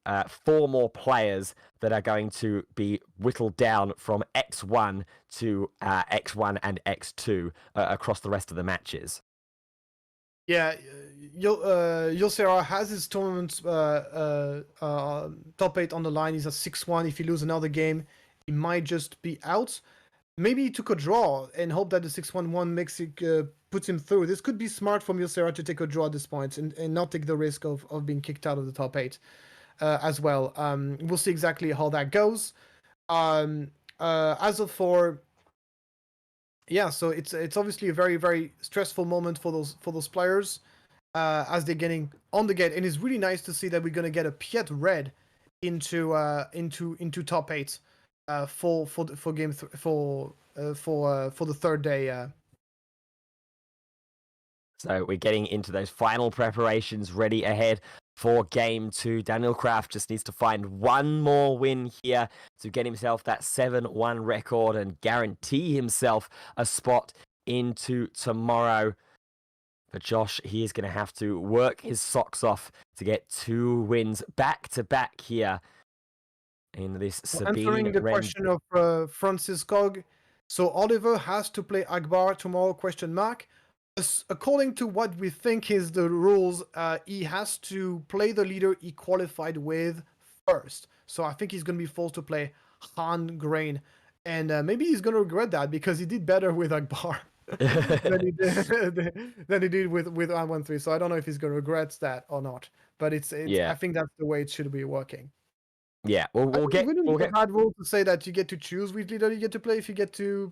4 more players that are going to be whittled down from X1 to X1 and X2 across the rest of the matches. Yeah, Yosera has his tournament top 8 on the line. He's at 6-1. If he loses another game, he might just be out. Maybe he took a draw and hope that the 6-1-1 makes it, puts him through. This could be smart from Yosera to take a draw at this point and not take the risk of being kicked out of the top 8 as well. We'll see exactly how that goes. As of for... Yeah, so it's obviously a very stressful moment for those players as they're getting on the gate, and it's really nice to see that we're gonna get a Piet red into top 8 for game for the third day. So we're getting into those final preparations ready ahead for game 2. Daniel Kraft just needs to find one more win here to get himself that 7-1 record and guarantee himself a spot into tomorrow. But Josh, he is going to have to work his socks off to get 2 wins back to back here in this Sabine. Answering the question of Francis Cog, So Oliver has to play Akbar tomorrow, question mark. According to what we think is the rules, he has to play the leader he qualified with first. So I think he's going to be forced to play Han Grain. And maybe he's going to regret that because he did better with Akbar than he did with 113. So I don't know if he's going to regret that or not. But it's Yeah. I think that's the way it should be working. Yeah, we'll It get wouldn't be a bad rule to say that you get to choose which leader you get to play if you get to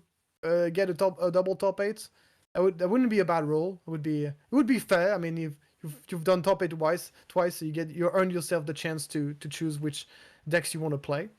get a double top 8. That wouldn't be a bad rule. It would be fair. I mean, you've done top 8 twice, so you earn yourself the chance to choose which decks you want to play.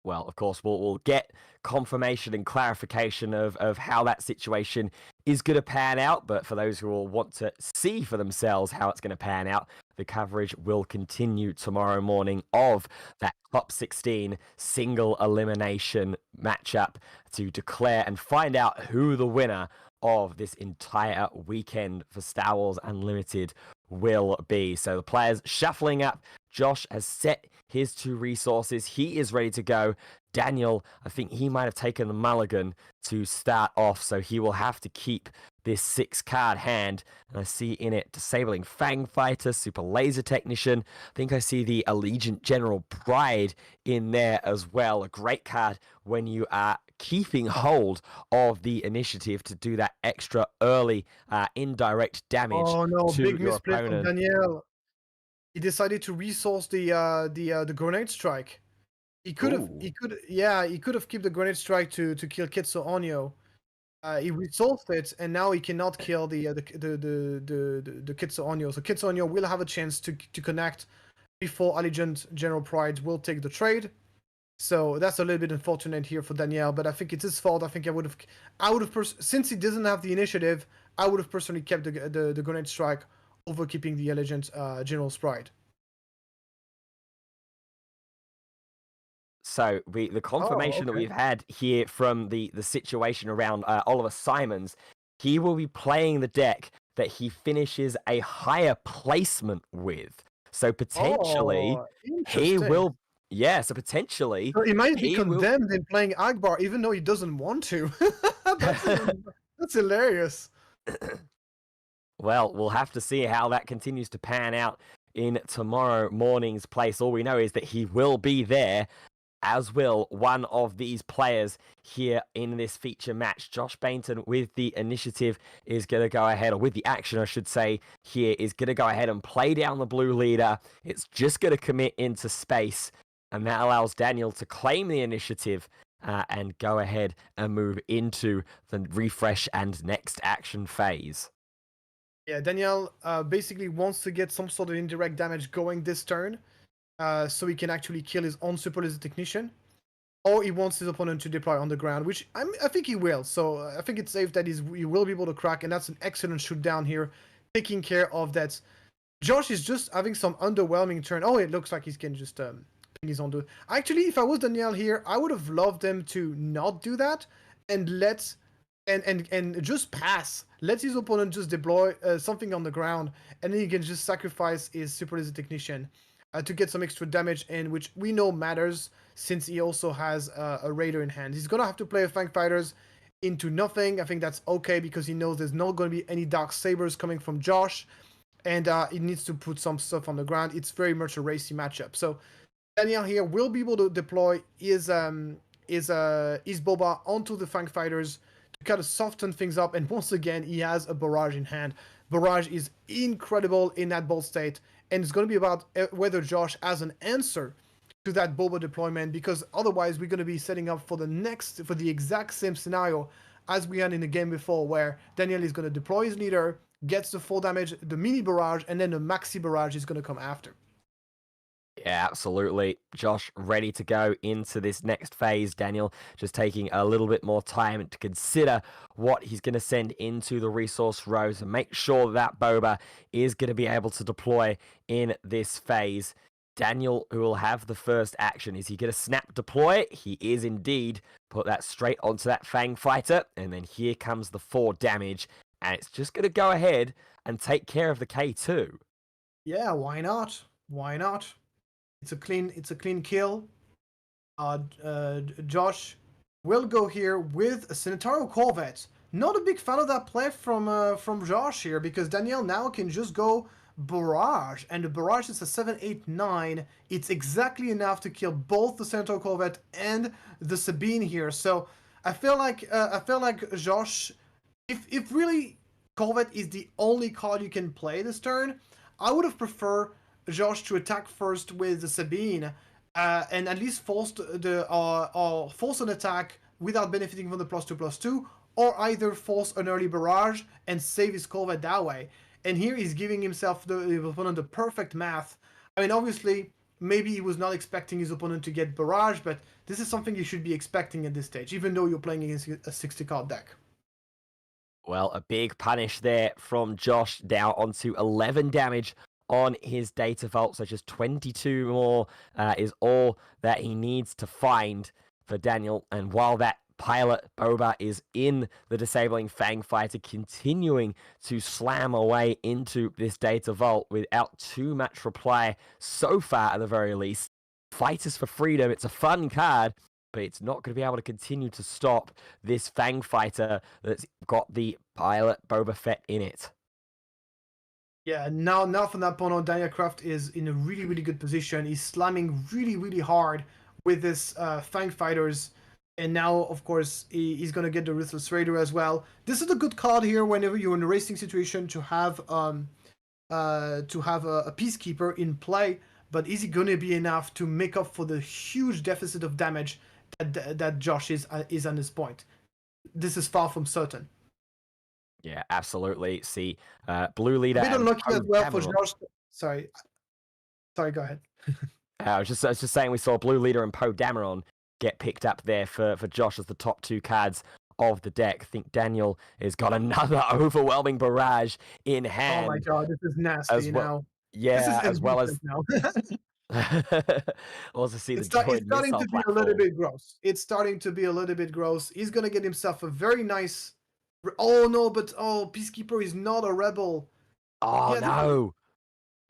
Well, of course, we'll get confirmation and clarification of how that situation is going to pan out. But for those who will want to see for themselves how it's going to pan out, the coverage will continue tomorrow morning of that top 16 single elimination matchup to declare and find out who the winner of this entire weekend for Star Wars Unlimited will be. So the players shuffling up. Josh has set his 2 resources. He is ready to go. Daniel, I think he might have taken the mulligan to start off, so he will have to keep this 6-card hand. And I see in it Disabling Fang Fighter, Super Laser Technician. I think I see the Allegiant General Pride in there as well. A great card when you are keeping hold of the initiative to do that extra early indirect damage Oh no, to big your misplay from opponent. Daniel. He decided to resource the grenade strike. He could have kept the grenade strike to kill Kitsu Onyo. He resolved it, and now he cannot kill the Kitsu Onyo. So Kitsu Onyo will have a chance to connect before Allegiant General Pride will take the trade. So that's a little bit unfortunate here for Daniel, but I think it's his fault. I think I would have since he doesn't have the initiative, I would have personally kept the grenade strike over keeping the Allegiant General's Pride. So the confirmation that we've had here from the situation around Oliver Simons, he will be playing the deck that he finishes a higher placement with. So potentially he will. Yeah, so potentially so he might be condemned in playing Akbar, even though he doesn't want to. That's hilarious. Well, we'll have to see how that continues to pan out in tomorrow morning's place. All we know is that he will be there, as will one of these players here in this feature match. Josh Bainton with the initiative is going to go ahead, or with the action, I should say, here is going to go ahead and play down the blue leader. It's just going to commit into space, and that allows Daniel to claim the initiative and go ahead and move into the refresh and next action phase. Yeah, Daniel basically wants to get some sort of indirect damage going this turn, so he can actually kill his own Super Laser Technician, or he wants his opponent to deploy on the ground, which I think he will. So I think it's safe that he will be able to crack, and that's an excellent shoot down here, taking care of that. Josh is just having some underwhelming turn. Oh, it looks like he can just ping his own dude. Actually, if I was Daniel here, I would have loved them to not do that and and just pass. Let his opponent just deploy something on the ground, and then he can just sacrifice his Super Laser Technician to get some extra damage in, which we know matters since he also has a Raider in hand. He's gonna have to play a Fang Fighters into nothing. I think that's okay because he knows there's not going to be any Dark Sabers coming from Josh, and he needs to put some stuff on the ground. It's very much a racy matchup. So Daniel here will be able to deploy his Boba onto the Fang Fighters to kind of soften things up, and once again he has a Barrage in hand. Barrage is incredible in that bolt state, and it's going to be about whether Josh has an answer to that Boba deployment, because otherwise we're going to be setting up for the exact same scenario as we had in the game before, where Daniel is going to deploy his leader, gets the full damage, the mini barrage, and then the maxi barrage is going to come after. Yeah, absolutely. Josh ready to go into this next phase. Daniel just taking a little bit more time to consider what he's going to send into the resource rows and make sure that Boba is going to be able to deploy in this phase. Daniel, who will have the first action, is he going to snap deploy? He is indeed. Put that straight onto that Fang Fighter, and then here comes the 4 damage, and it's just going to go ahead and take care of the K2. Yeah, why not? Why not? It's a clean kill. Josh will go here with a Centauro Corvette. Not a big fan of that play from Josh here, because Daniel now can just go Barrage, and the Barrage is a 789. It's exactly enough to kill both the Centaur Corvette and the Sabine here. So I feel like Josh, if really Corvette is the only card you can play this turn, I would have preferred Josh to attack first with the Sabine, and at least force force an attack without benefiting from the +2/+2, or either force an early barrage and save his Corvette that way. And here he's giving himself the opponent the perfect math. I mean, obviously, maybe he was not expecting his opponent to get barrage, but this is something you should be expecting at this stage, even though you're playing against a 60-card deck. Well, a big punish there from Josh, down onto 11 damage on his Data Vault, so just 22 more is all that he needs to find for Daniel. And while that pilot Boba is in the disabling Fang Fighter, continuing to slam away into this Data Vault without too much reply so far, at the very least. Fighters for Freedom, it's a fun card, but it's not going to be able to continue to stop this Fang Fighter that's got the pilot Boba Fett in it. Yeah, now from that point on, Daniel Kraft is in a really, really good position. He's slamming really, really hard with his Fang Fighters. And now, of course, he's going to get the Ruthless Raider as well. This is a good card here whenever you're in a racing situation to have a Peacekeeper in play. But is it going to be enough to make up for the huge deficit of damage that Josh is on this point? This is far from certain. Yeah, absolutely. See, Blue Leader. A bit unlucky as well for Josh. Sorry, go ahead. I was just saying we saw Blue Leader and Poe Dameron get picked up there for Josh as the top two cards of the deck. I think Daniel has got another overwhelming barrage in hand. Oh my god, this is nasty now. Yeah, this is as well as now. also see it's starting to be a little bit gross. It's starting to be a little bit gross. He's gonna get himself a very nice. Oh no, but Peacekeeper is not a rebel. Oh yeah, no.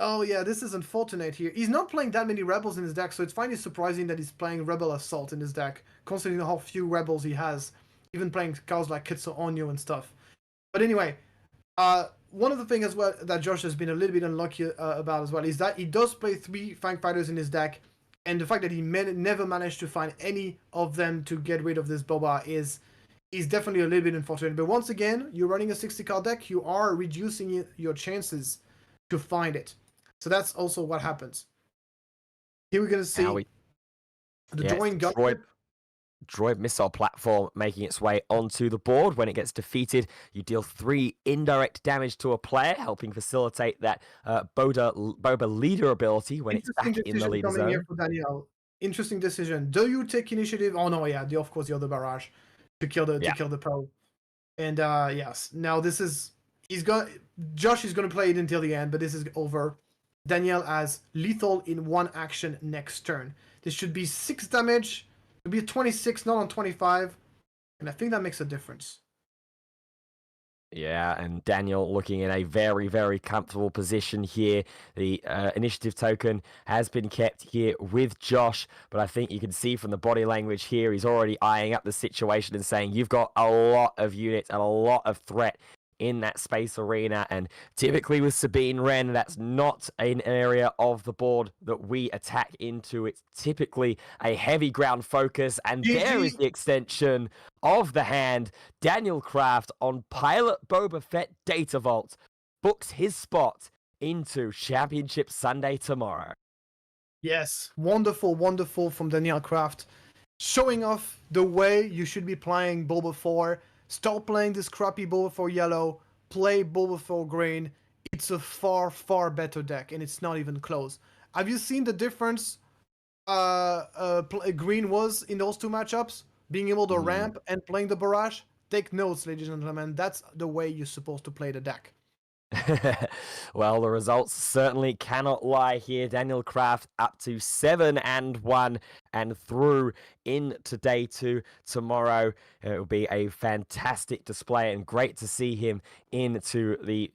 Oh yeah, this is unfortunate here. He's not playing that many rebels in his deck, so it's finally surprising that he's playing Rebel Assault in his deck, considering how few rebels he has, even playing cards like Kitsu Onyo and stuff. But anyway, one of the things as well that Josh has been a little bit unlucky about as well is that he does play 3 Fang Fighters in his deck, and the fact that he never managed to find any of them to get rid of this Boba is definitely a little bit unfortunate. But once again, you're running a 60-card deck, you are reducing your chances to find it. So that's also what happens. Here we're going to see the droid missile platform making its way onto the board. When it gets defeated, you deal 3 indirect damage to a player, helping facilitate that Boba leader ability when it's back in the leader zone. Here for Daniel. Interesting decision. Do you take initiative? Oh no, yeah, of course the other barrage to kill the Poe. And yes, now this is Josh is going to play it until the end, but this is over. Daniel has lethal in 1 action next turn. This should be 6 damage. It'll be a 26, not on 25. And I think that makes a difference. Yeah, and Daniel looking in a very, very comfortable position here. The initiative token has been kept here with Josh, but I think you can see from the body language here, he's already eyeing up the situation and saying, you've got a lot of units and a lot of threat in that space arena, and typically with Sabine Wren, that's not an area of the board that we attack into. It's typically a heavy ground focus, and there is the extension of the hand. Daniel Kraft on Pilot Boba Fett Data Vault books his spot into Championship Sunday tomorrow. Yes, wonderful, wonderful from Daniel Kraft, showing off the way you should be playing Boba 4. Stop playing this crappy Boba 4 yellow, play Boba 4 green. It's a far, far better deck, and it's not even close. Have you seen the difference green was in those 2 matchups? Being able to ramp and playing the barrage? Take notes, ladies and gentlemen. That's the way you're supposed to play the deck. Well, the results certainly cannot lie here. Daniel Kraft up to 7-1 and through into day 2 tomorrow. It will be a fantastic display and great to see him into the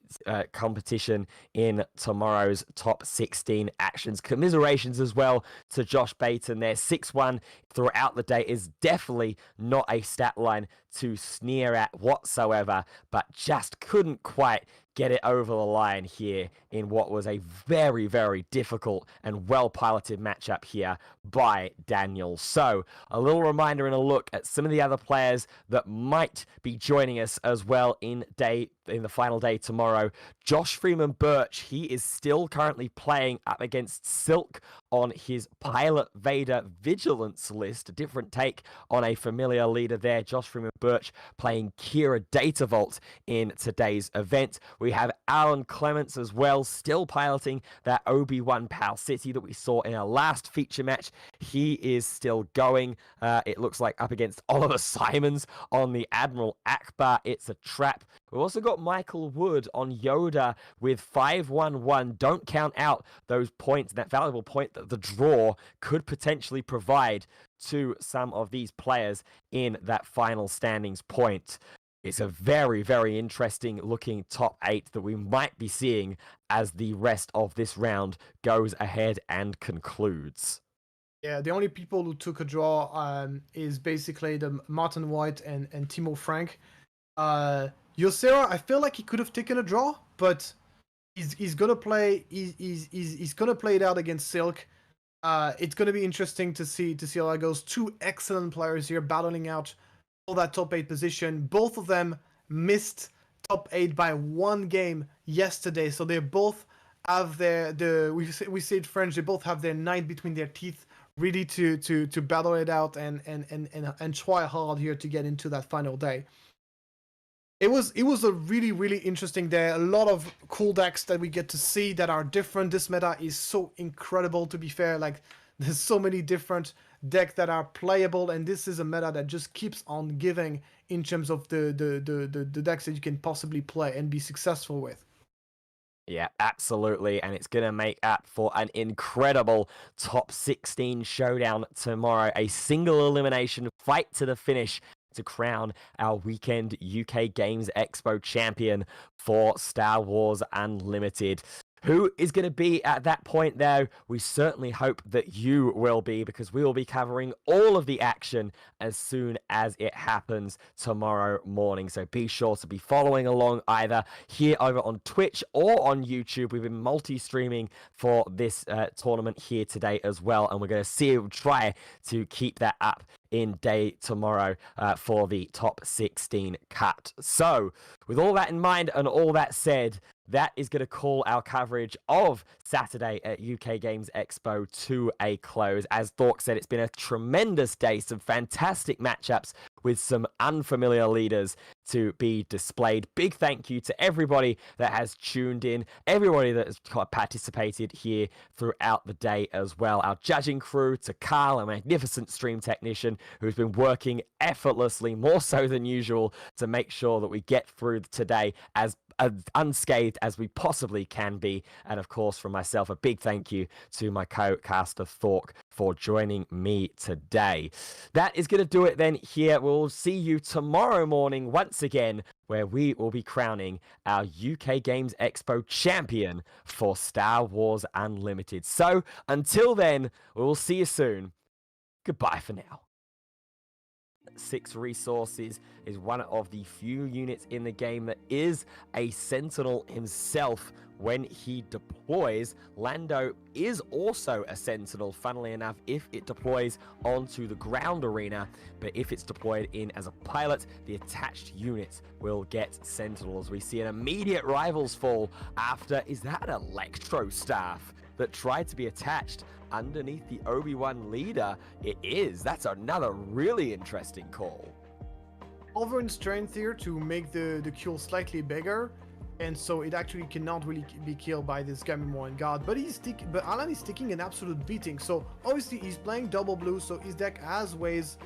competition in tomorrow's top 16 actions. Commiserations as well to Josh Baton there. 6-1 throughout the day is definitely not a stat line to sneer at whatsoever, but just couldn't quite get it over the line here in what was a very, very difficult and well-piloted matchup here by Daniel. So, a little reminder and a look at some of the other players that might be joining us as well in the final day tomorrow. Josh Freeman Birch, he is still currently playing up against Silk on his Pilot Vader Vigilance list. A different take on a familiar leader there. Josh Freeman Birch playing Kira Datavolt in today's event. We have Alan Clements as well, still piloting that Obi-Wan Pal City that we saw in our last feature match. He is still going. It looks like up against Oliver Simons on the Admiral Akbar. It's a trap. We've also got Michael Wood on Yoda with 5-1-1. Don't count out those points, that valuable point that the draw could potentially provide to some of these players in that final standings point. It's a very, very interesting looking top 8 that we might be seeing as the rest of this round goes ahead and concludes. Yeah, the only people who took a draw is basically the Martin White and Timo Frank. Yosera, I feel like he could have taken a draw, but he's gonna play. He's gonna play it out against Silk. It's gonna be interesting to see how that goes. 2 excellent players here battling out for that top 8 position. Both of them missed top 8 by 1 game yesterday, so they both have we say it in French. They both have their knife between their teeth, ready to battle it out and try hard here to get into that final day. It was a really, really interesting day. A lot of cool decks that we get to see that are different. This meta is so incredible, to be fair. Like, there's so many different decks that are playable, and this is a meta that just keeps on giving in terms of the decks that you can possibly play and be successful with. Yeah, absolutely. And it's going to make up for an incredible top 16 showdown tomorrow. A single elimination fight to the finish to crown our weekend UK Games Expo champion for Star Wars Unlimited. Who is going to be at that point, though? We certainly hope that you will be, because we will be covering all of the action as soon as it happens tomorrow morning. So be sure to be following along either here over on Twitch or on YouTube. We've been multi-streaming for this tournament here today as well, and we're going to try to keep that up in day tomorrow for the top 16 cut. So with all that in mind and all that said, that is going to call our coverage of Saturday at UK Games Expo to a close. As Thork said, it's been a tremendous day, some fantastic matchups with some unfamiliar leaders to be displayed. Big thank you to everybody that has tuned in, everybody that has participated here throughout the day as well. Our judging crew, to Carl, a magnificent stream technician who's been working effortlessly, more so than usual, to make sure that we get through today as unscathed as we possibly can be. And of course, from myself, a big thank you to my co-caster Thork for joining me today. That is going to do it then here. We'll see you tomorrow morning once again, where we will be crowning our UK Games Expo champion for Star Wars Unlimited. So until then, we'll see you soon. Goodbye for now. 6 resources is one of the few units in the game that is a sentinel himself when he deploys. Lando is also a sentinel, funnily enough, if it deploys onto the ground arena, but if it's deployed in as a pilot, the attached units will get sentinels. We see an immediate rivals fall after, is that an electro staff that tried to be attached underneath the Obi-Wan leader? It is. That's another really interesting call. Over in strength here to make the kill slightly bigger, and so it actually cannot really be killed by this Gamma-1 guard. But Alan is taking an absolute beating. So obviously he's playing double blue, so his deck has ways